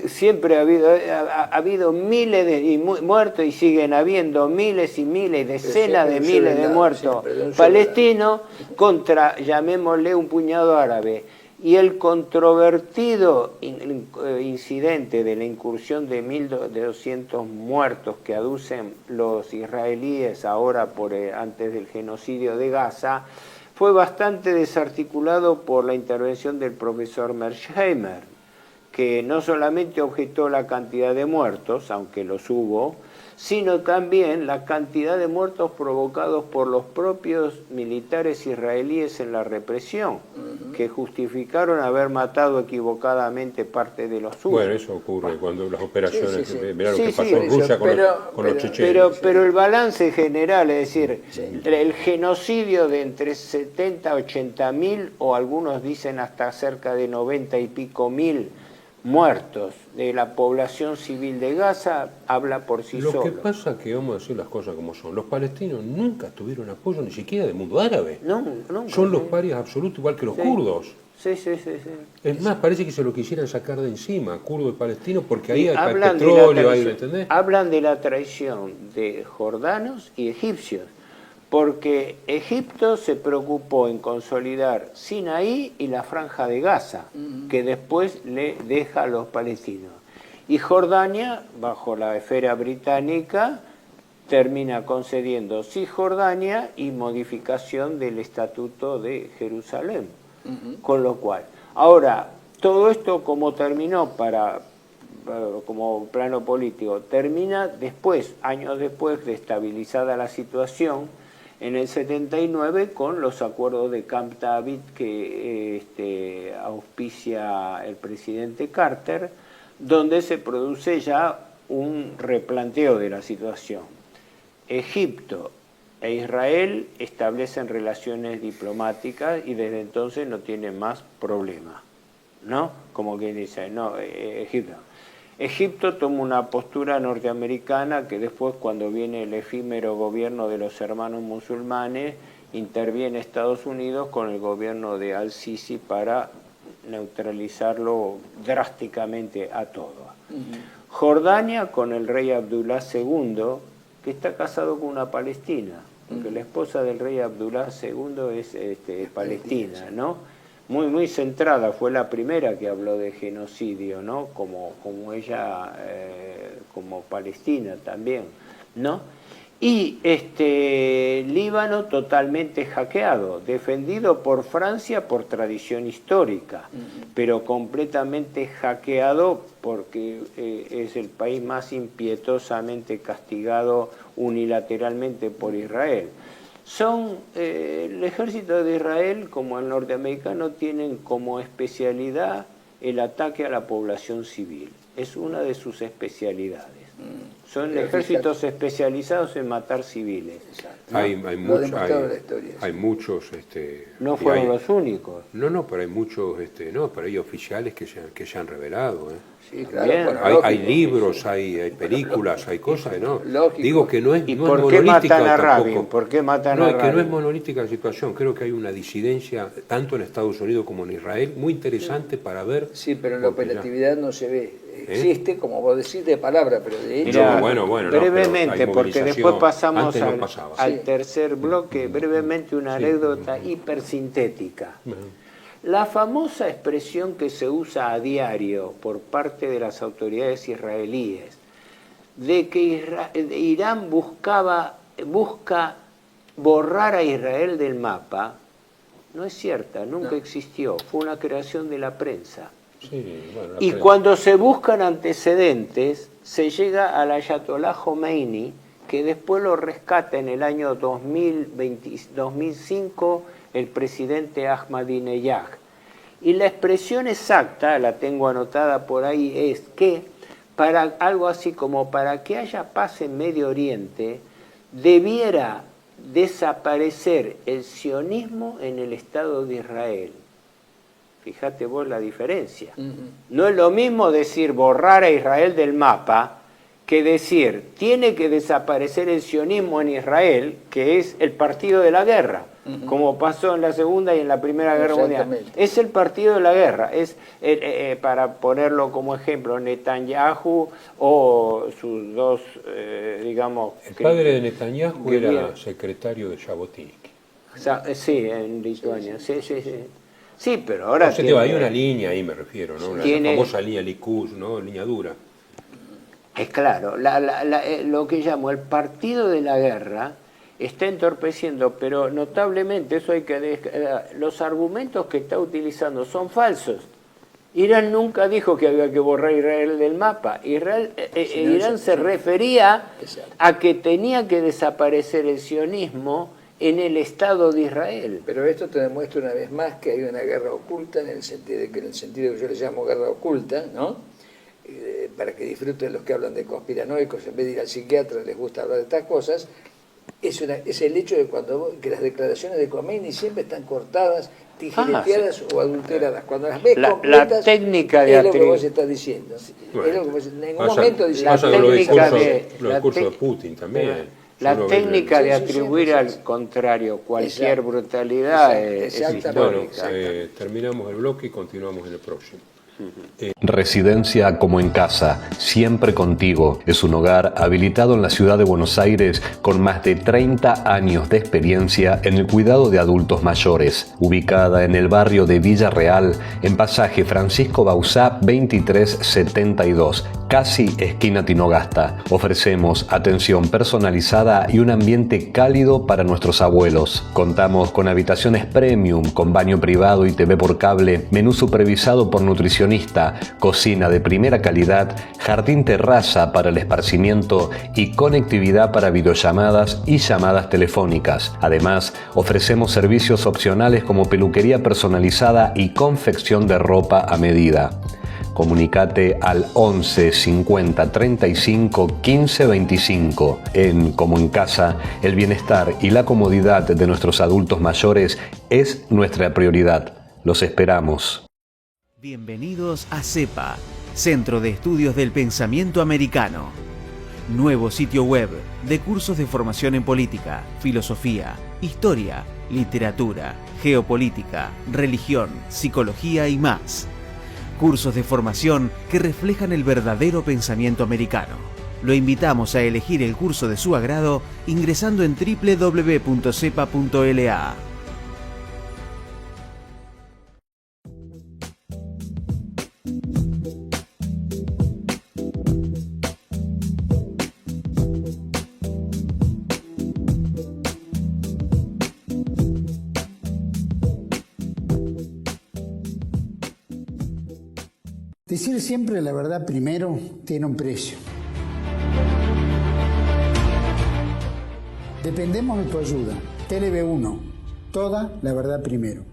Siempre ha habido miles de muertos y siguen habiendo miles y miles, decenas de miles de muertos palestinos contra, llamémosle, un puñado árabe. Y el controvertido incidente de la incursión de 1.200 muertos que aducen los israelíes ahora antes del genocidio de Gaza fue bastante desarticulado por la intervención del profesor Mearsheimer, que no solamente objetó la cantidad de muertos, aunque los hubo, sino también la cantidad de muertos provocados por los propios militares israelíes en la represión, que justificaron haber matado equivocadamente parte de los suyos. Bueno, eso ocurre cuando las operaciones, mirá lo que pasó en Rusia con los chechenos. Pero el balance general, es decir, el genocidio de entre 70 a 80 mil, o algunos dicen hasta cerca de 90 y pico mil, muertos de la población civil de Gaza, habla por sí solo. Lo que pasa es que, vamos a decir las cosas como son, los palestinos nunca tuvieron apoyo ni siquiera del mundo árabe. Nunca, son los parias absolutos, igual que los kurdos. Sí. Es más, parece que se lo quisieran sacar de encima, kurdo y palestino, porque ahí hay petróleo, ¿entendés? Hablan de la traición de jordanos y egipcios, porque Egipto se preocupó en consolidar Sinaí y la Franja de Gaza, que después le deja a los palestinos. Y Jordania, bajo la esfera británica, termina concediendo Cisjordania y modificación del Estatuto de Jerusalén. Con lo cual, ahora, todo esto como terminó como plano político, termina después, años después de estabilizada la situación, en el 79 con los acuerdos de Camp David que auspicia el presidente Carter, donde se produce ya un replanteo de la situación. Egipto e Israel establecen relaciones diplomáticas y desde entonces no tienen más problemas, ¿no? Como quien dice, no, Egipto toma una postura norteamericana que después, cuando viene el efímero gobierno de los hermanos musulmanes, interviene Estados Unidos con el gobierno de al-Sisi para neutralizarlo drásticamente a todo. Jordania con el rey Abdullah II, que está casado con una palestina, porque la esposa del rey Abdullah II es palestina, ¿no? Muy centrada, fue la primera que habló de genocidio, ¿no? Como ella, como palestina también, ¿no? Y Líbano totalmente hackeado, defendido por Francia por tradición histórica, pero completamente hackeado porque es el país más impietosamente castigado unilateralmente por Israel. El ejército de Israel, como el norteamericano, tienen como especialidad el ataque a la población civil. Es una de sus especialidades. Son Pero ejércitos especializados en matar civiles. Exacto. Hay Lo ha demostrado la historia. hay muchos... No y fueron hay- los únicos. No, pero hay muchos, no, pero hay oficiales que se han revelado. Sí, claro, Bien. bueno, Hay lógico. libros, hay películas, hay cosas, ¿no? Lógico. Digo que no es, ¿Y no por es qué monolítica matan a tampoco. Rabin? ¿Por qué matan No, a es que no es Rabin? monolítica la situación. Creo que hay una disidencia, tanto en Estados Unidos como en Israel, muy interesante para ver. Sí, pero en la porque ya- operatividad no se ve. Existe, como vos decís, de palabra, pero de hecho... Mirá, bueno, no, pero brevemente, hay porque después movilización. pasamos Antes no al, pasaba. al Sí. tercer bloque, brevemente una anécdota hipersintética. La famosa expresión que se usa a diario por parte de las autoridades israelíes de que Irán busca borrar a Israel del mapa, no es cierta, nunca existió, fue una creación de la prensa. Sí, bueno, la Y prensa. cuando se buscan antecedentes, se llega al Ayatollah Khomeini, que después lo rescata en el año 2005 el presidente Ahmadinejad. Y la expresión exacta, la tengo anotada por ahí, es que para algo así como para que haya paz en Medio Oriente, debiera desaparecer el sionismo en el Estado de Israel. Fíjate vos la diferencia. No es lo mismo decir borrar a Israel del mapa que decir tiene que desaparecer el sionismo en Israel, que es el partido de la guerra, como pasó en la Segunda y en la Primera Guerra Mundial. Es el partido de la guerra. Es, para ponerlo como ejemplo, Netanyahu o sus dos, digamos... El padre de Netanyahu era secretario de Jabotinsky. Sí, en Lituania. Sí. Sí, pero ahora Hay una línea ahí, me refiero, ¿no? La famosa línea Likud, ¿no? Línea dura. Es claro, lo que llamo el partido de la guerra está entorpeciendo, pero notablemente, eso hay que los argumentos que está utilizando son falsos. Irán nunca dijo que había que borrar a Israel del mapa. Irán se refería a que tenía que desaparecer el sionismo en el Estado de Israel. Pero esto te demuestra una vez más que hay una guerra oculta, en el sentido que yo le llamo guerra oculta, ¿no? Para que disfruten los que hablan de conspiranoicos, en vez de ir al psiquiatra les gusta hablar de estas cosas, es el hecho de que las declaraciones de Khomeini siempre están cortadas, tijereteadas o adulteradas. Cuando las ves completas, la técnica de es lo que vos estás diciendo. Bueno, Es lo que vos, en ningún momento dice la técnica los discursos de Putin también. La técnica de atribuir al contrario cualquier brutalidad es histórica. Bueno, terminamos el bloque y continuamos en el próximo. Residencia como en casa, siempre contigo. Es un hogar habilitado en la ciudad de Buenos Aires con más de 30 años de experiencia en el cuidado de adultos mayores. Ubicada en el barrio de Villa Real, en pasaje Francisco Bauzá 2372, casi esquina Tinogasta. Ofrecemos atención personalizada y un ambiente cálido para nuestros abuelos. Contamos con habitaciones premium, con baño privado y TV por cable, menú supervisado por nutricionista, cocina de primera calidad, jardín terraza para el esparcimiento y conectividad para videollamadas y llamadas telefónicas. Además, ofrecemos servicios opcionales como peluquería personalizada y confección de ropa a medida. Comunicate al 11 50 35 15 25. En Como en Casa, el bienestar y la comodidad de nuestros adultos mayores es nuestra prioridad. Los esperamos. Bienvenidos a CEPA, Centro de Estudios del Pensamiento Americano. Nuevo sitio web de cursos de formación en política, filosofía, historia, literatura, geopolítica, religión, psicología y más. Cursos de formación que reflejan el verdadero pensamiento americano. Lo invitamos a elegir el curso de su agrado ingresando en www.cepa.la. Decir siempre la verdad primero tiene un precio. Dependemos de tu ayuda. TLB1, toda la verdad primero.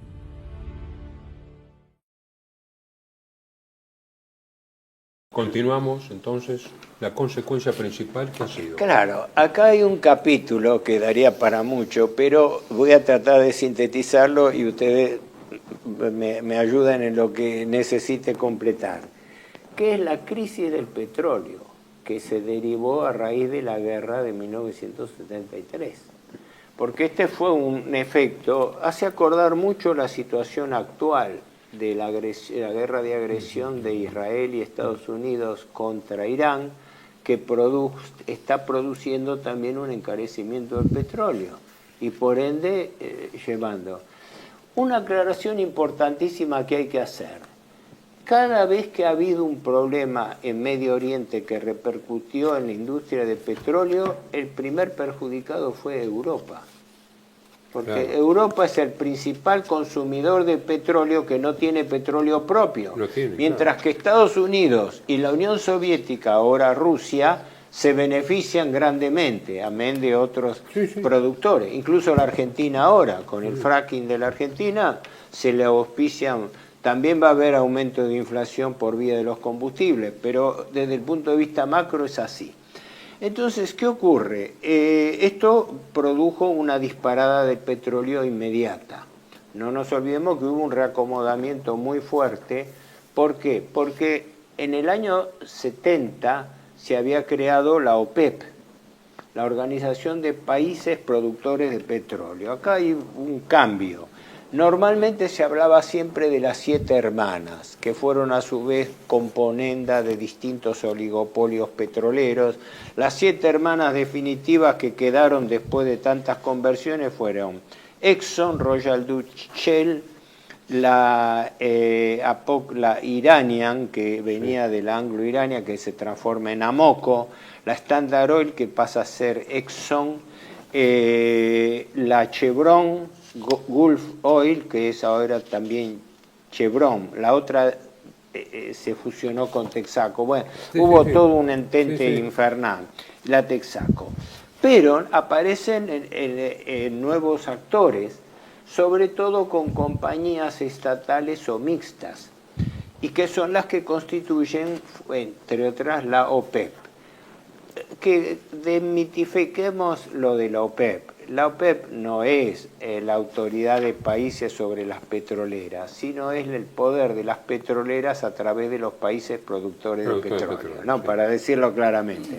Continuamos entonces, la consecuencia principal que ha sido. Claro, acá hay un capítulo que daría para mucho, pero voy a tratar de sintetizarlo y ustedes me ayudan en lo que necesite completar, que es la crisis del petróleo, que se derivó a raíz de la guerra de 1973. Porque este fue un efecto, hace acordar mucho la situación actual de la guerra de agresión de Israel y Estados Unidos contra Irán, que está produciendo también un encarecimiento del petróleo y por ende llevando. Una aclaración importantísima que hay que hacer. Cada vez que ha habido un problema en Medio Oriente que repercutió en la industria de petróleo, el primer perjudicado fue Europa. Porque claro, Europa es el principal consumidor de petróleo que no tiene petróleo propio. Mientras que Estados Unidos y la Unión Soviética, ahora Rusia, se benefician grandemente, amén de otros productores. Incluso la Argentina ahora, con el fracking de la Argentina, se le auspician. También va a haber aumento de inflación por vía de los combustibles, pero desde el punto de vista macro es así. Entonces, ¿qué ocurre? Esto produjo una disparada de petróleo inmediata. No nos olvidemos que hubo un reacomodamiento muy fuerte. ¿Por qué? Porque en el año 70 se había creado la OPEP, la Organización de Países Productores de Petróleo. Acá hay un cambio. Normalmente se hablaba siempre de las 7 hermanas, que fueron a su vez componenda de distintos oligopolios petroleros. Las 7 hermanas definitivas que quedaron después de tantas conversiones fueron Exxon, Royal Dutch Shell, la Iranian, que venía de la Anglo-Irania, que se transforma en Amoco, la Standard Oil, que pasa a ser Exxon, la Chevron, Gulf Oil, que es ahora también Chevron, la otra se fusionó con Texaco. Bueno, hubo todo un entente infernal, la Texaco. Pero aparecen nuevos actores, sobre todo con compañías estatales o mixtas, y que son las que constituyen, entre otras, la OPEP. Que desmitifiquemos lo de la OPEP. La OPEP no es la autoridad de países sobre las petroleras, sino es el poder de las petroleras a través de los países productores de petróleo, ¿no? Para decirlo claramente.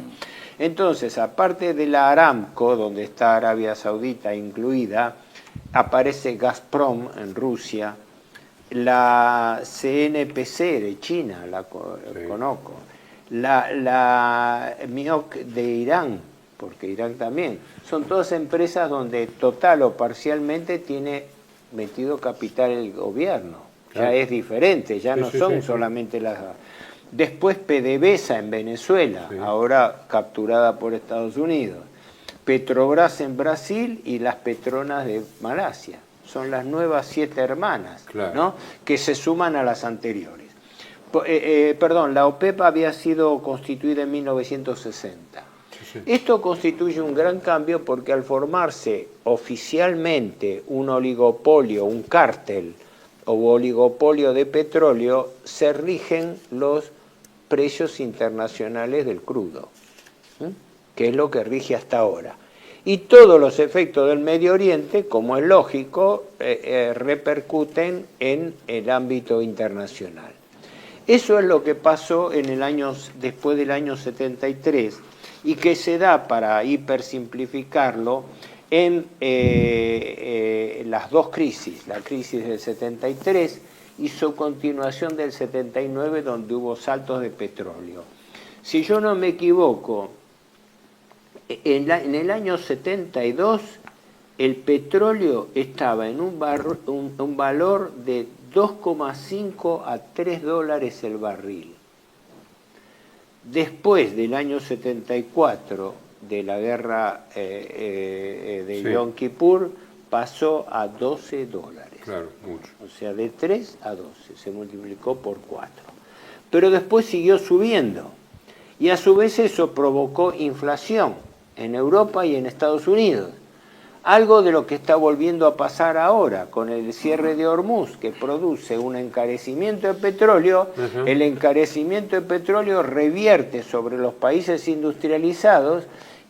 Entonces, aparte de la Aramco, donde está Arabia Saudita incluida, aparece Gazprom en Rusia, la CNPC de China, la conozco, la MIOC de Irán, porque Irán también. Son todas empresas donde total o parcialmente tiene metido capital el gobierno. Ya es diferente, ya no son solamente las... Después PDVSA en Venezuela, ahora capturada por Estados Unidos. Petrobras en Brasil y las Petronas de Malasia. Son las nuevas 7 hermanas, ¿no? Que se suman a las anteriores. La OPEP había sido constituida en 1960. Esto constituye un gran cambio porque al formarse oficialmente un oligopolio, un cártel o oligopolio de petróleo, se rigen los precios internacionales del crudo, que es lo que rige hasta ahora. Y todos los efectos del Medio Oriente, como es lógico, repercuten en el ámbito internacional. Eso es lo que pasó después del año 73 y que se da, para hipersimplificarlo, en las dos crisis, la crisis del 73 y su continuación del 79, donde hubo saltos de petróleo. Si yo no me equivoco, en el año 72 el petróleo estaba en un valor de 2,5 a 3 dólares el barril. Después del año 74, de la guerra de Yom Kippur, pasó a 12 dólares. Claro, mucho. O sea, de 3 a 12, se multiplicó por 4. Pero después siguió subiendo. Y a su vez eso provocó inflación en Europa y en Estados Unidos. Algo de lo que está volviendo a pasar ahora con el cierre de Hormuz, que produce un encarecimiento de petróleo. El encarecimiento de petróleo revierte sobre los países industrializados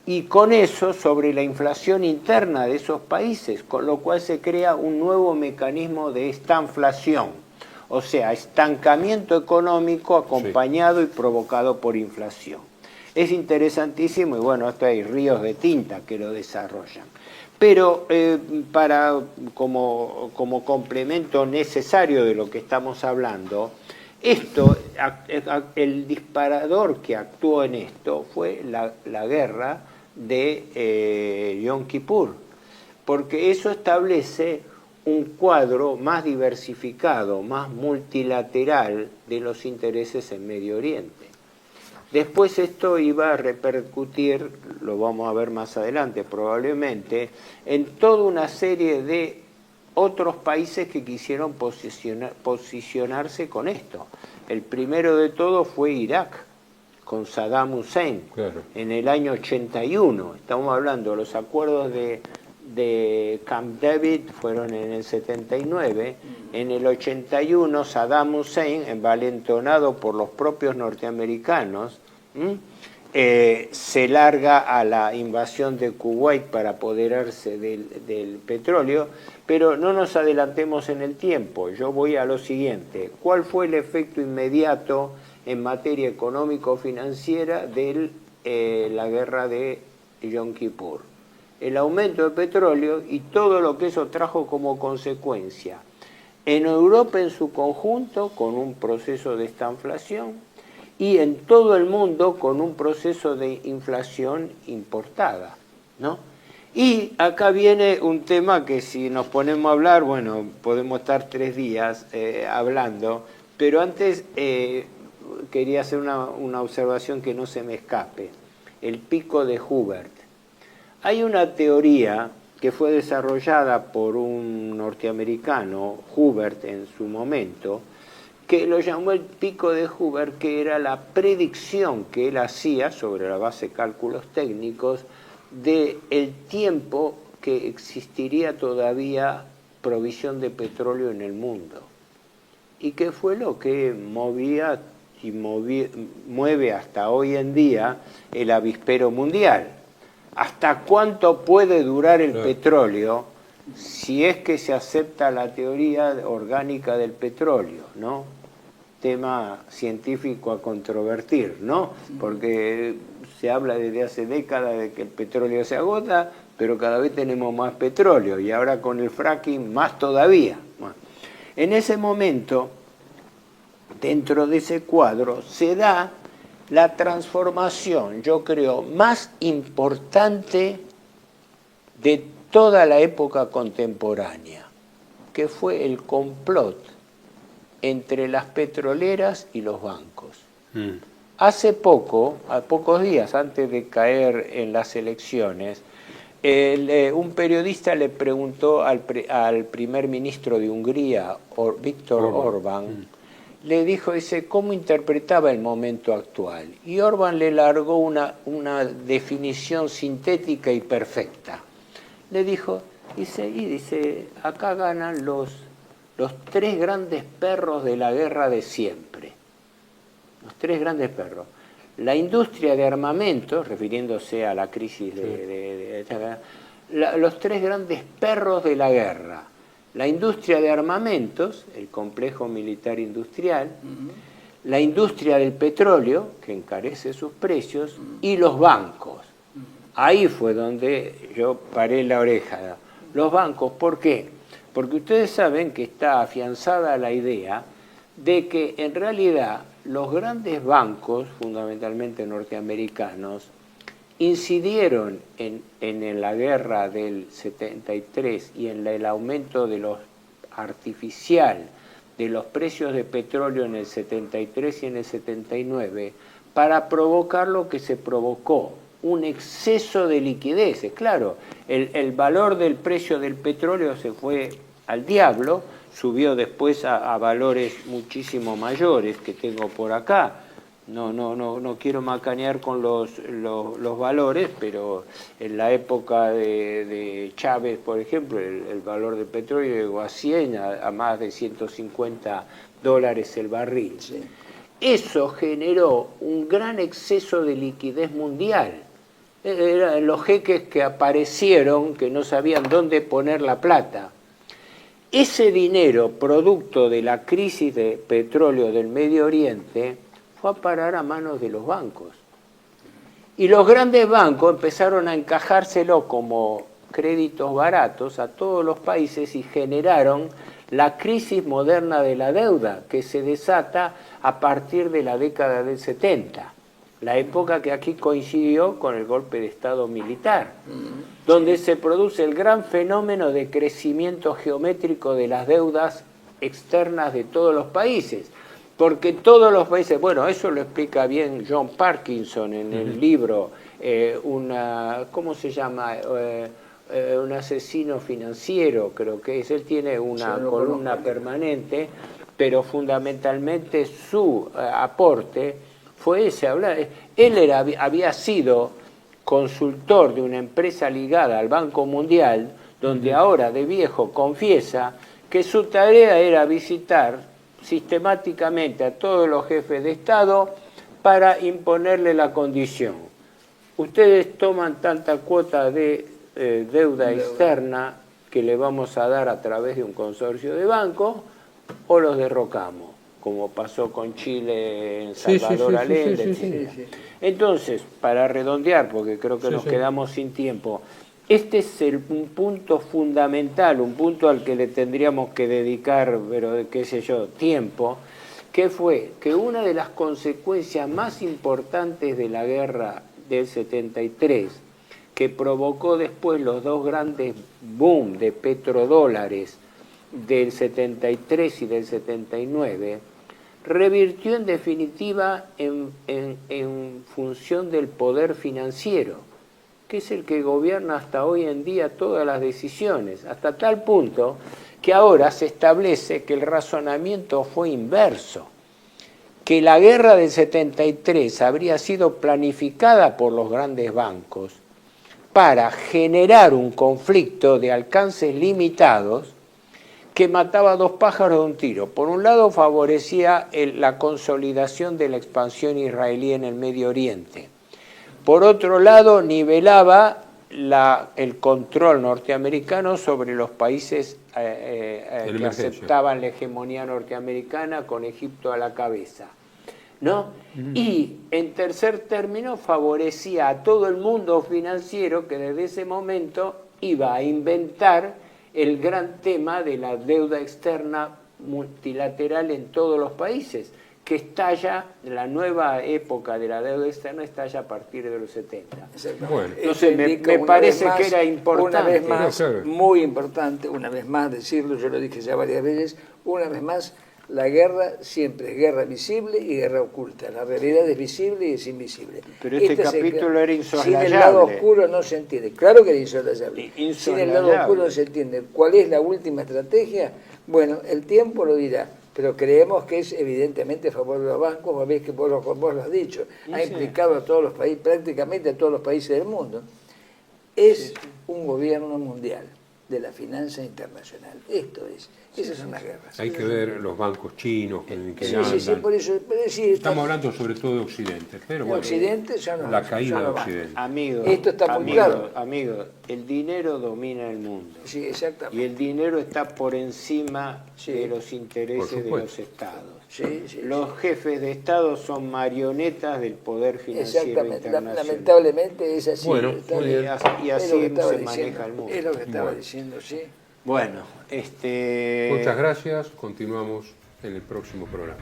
y con eso sobre la inflación interna de esos países, con lo cual se crea un nuevo mecanismo de estanflación, o sea, estancamiento económico acompañado y provocado por inflación. Es interesantísimo y bueno, hasta hay ríos de tinta que lo desarrollan. Pero como complemento necesario de lo que estamos hablando, el disparador que actuó en esto fue la guerra de Yom Kippur, porque eso establece un cuadro más diversificado, más multilateral de los intereses en Medio Oriente. Después esto iba a repercutir, lo vamos a ver más adelante probablemente, en toda una serie de otros países que quisieron posicionarse con esto. El primero de todos fue Irak, con Saddam Hussein, en el año 81. Estamos hablando de los acuerdos de Camp David, fueron en el 79. En el 81 Saddam Hussein, envalentonado por los propios norteamericanos, se larga a la invasión de Kuwait para apoderarse del petróleo, pero no nos adelantemos en el tiempo. Yo voy a lo siguiente. ¿Cuál fue el efecto inmediato en materia económico-financiera de la guerra de Yom Kippur? El aumento del petróleo y todo lo que eso trajo como consecuencia. En Europa en su conjunto, con un proceso de estanflación, y en todo el mundo con un proceso de inflación importada, ¿no? Y acá viene un tema que si nos ponemos a hablar, bueno, podemos estar 3 días hablando, pero antes quería hacer una observación que no se me escape. El pico de Hubert. Hay una teoría que fue desarrollada por un norteamericano, Hubert en su momento, que lo llamó el pico de Hubert, que era la predicción que él hacía sobre la base de cálculos técnicos del tiempo que existiría todavía provisión de petróleo en el mundo. Y que fue lo que movía y mueve hasta hoy en día el avispero mundial. ¿Hasta cuánto puede durar el petróleo si es que se acepta la teoría orgánica del petróleo, ¿no? Tema científico a controvertir, ¿no? Porque se habla desde hace décadas de que el petróleo se agota, pero cada vez tenemos más petróleo y ahora con el fracking más todavía. Bueno, en ese momento, dentro de ese cuadro, se da la transformación, yo creo, más importante de toda la época contemporánea, que fue el complot entre las petroleras y los bancos. Hace poco, a pocos días antes de caer en las elecciones, un periodista le preguntó al primer ministro de Hungría, Viktor Orbán, le dijo, dice, ¿cómo interpretaba el momento actual? Y Orbán le largó una definición sintética y perfecta. Le dijo, dice, acá ganan los 3 grandes perros de la guerra de siempre. Los 3 grandes perros. La industria de armamentos, refiriéndose a la crisis los 3 grandes perros de la guerra. La industria de armamentos, el complejo militar industrial, la industria del petróleo, que encarece sus precios, y los bancos. Ahí fue donde yo paré la oreja. Los bancos, ¿por qué? Porque ustedes saben que está afianzada la idea de que en realidad los grandes bancos, fundamentalmente norteamericanos, incidieron en la guerra del 73 y en el aumento de los artificial de los precios de petróleo en el 73 y en el 79 para provocar lo que se provocó, un exceso de liquideces. Claro, el valor del precio del petróleo se fue al diablo, subió después a valores muchísimo mayores que tengo por acá, no quiero macanear con los valores, pero en la época de Chávez, por ejemplo, el valor del petróleo llegó a 100, a más de $150 el barril. Sí. Eso generó un gran exceso de liquidez mundial. Eran los jeques que aparecieron, que no sabían dónde poner la plata. Ese dinero, producto de la crisis de petróleo del Medio Oriente, fue a parar a manos de los bancos. Y los grandes bancos empezaron a encajárselo como créditos baratos a todos los países y generaron la crisis moderna de la deuda, que se desata a partir de la década del 70, la época que aquí coincidió con el golpe de Estado militar, donde se produce el gran fenómeno de crecimiento geométrico de las deudas externas de todos los países. Porque todos los países, bueno, eso lo explica bien John Parkinson en el libro, ¿cómo se llama? Un asesino financiero, creo que es. Él tiene una columna permanente, pero fundamentalmente su aporte fue ese. Él había sido consultor de una empresa ligada al Banco Mundial, donde ahora de viejo confiesa que su tarea era visitar sistemáticamente a todos los jefes de Estado para imponerle la condición. Ustedes toman tanta cuota de deuda externa que le vamos a dar a través de un consorcio de bancos o los derrocamos, como pasó con Chile en Salvador Allende, etc. Entonces, para redondear, porque creo que nos quedamos sin tiempo, este es un punto fundamental, un punto al que le tendríamos que dedicar, pero qué sé yo, tiempo, que fue que una de las consecuencias más importantes de la guerra del 73, que provocó después los dos grandes boom de petrodólares del 73 y del 79, revirtió en definitiva en función del poder financiero, que es el que gobierna hasta hoy en día todas las decisiones, hasta tal punto que ahora se establece que el razonamiento fue inverso, que la guerra del 73 habría sido planificada por los grandes bancos para generar un conflicto de alcances limitados que mataba a dos pájaros de un tiro. Por un lado, favorecía la consolidación de la expansión israelí en el Medio Oriente. Por otro lado, nivelaba el control norteamericano sobre los países que aceptaban la hegemonía norteamericana, con Egipto a la cabeza, ¿no? Y, en tercer término, favorecía a todo el mundo financiero que desde ese momento iba a inventar el gran tema de la deuda externa multilateral en todos los países, que estalla, la nueva época de la deuda externa estalla a partir de los 70. Bueno. Entonces me parece que era importante. Una vez más, muy importante, una vez más decirlo, yo lo dije ya varias veces, una vez más, la guerra siempre es guerra visible y guerra oculta. La realidad es visible y es invisible. Pero este capítulo era insoslayable. Sin el lado oscuro no se entiende. Claro que era insoslayable. Sin el lado oscuro no se entiende. ¿Cuál es la última estrategia? Bueno, el tiempo lo dirá. Pero creemos que es evidentemente a favor de los bancos, una vez que vos lo has dicho. Ha implicado a todos los países, prácticamente a todos los países del mundo. Es un gobierno mundial de la finanza internacional. Esas son las guerras. Hay que ver los bancos chinos que sí, por eso. Estamos hablando sobre todo de Occidente, pero bueno, Occidente ya no, la caída de Occidente. Amigo, esto está muy claro. Amigo, el dinero domina el mundo. Sí, exactamente. Y el dinero está por encima de los intereses de los estados. Los jefes de Estado son marionetas del poder financiero internacional. Lamentablemente es así. Bueno, y así se maneja el mundo. Es lo que estaba diciendo, sí. Bueno, muchas gracias. Continuamos en el próximo programa.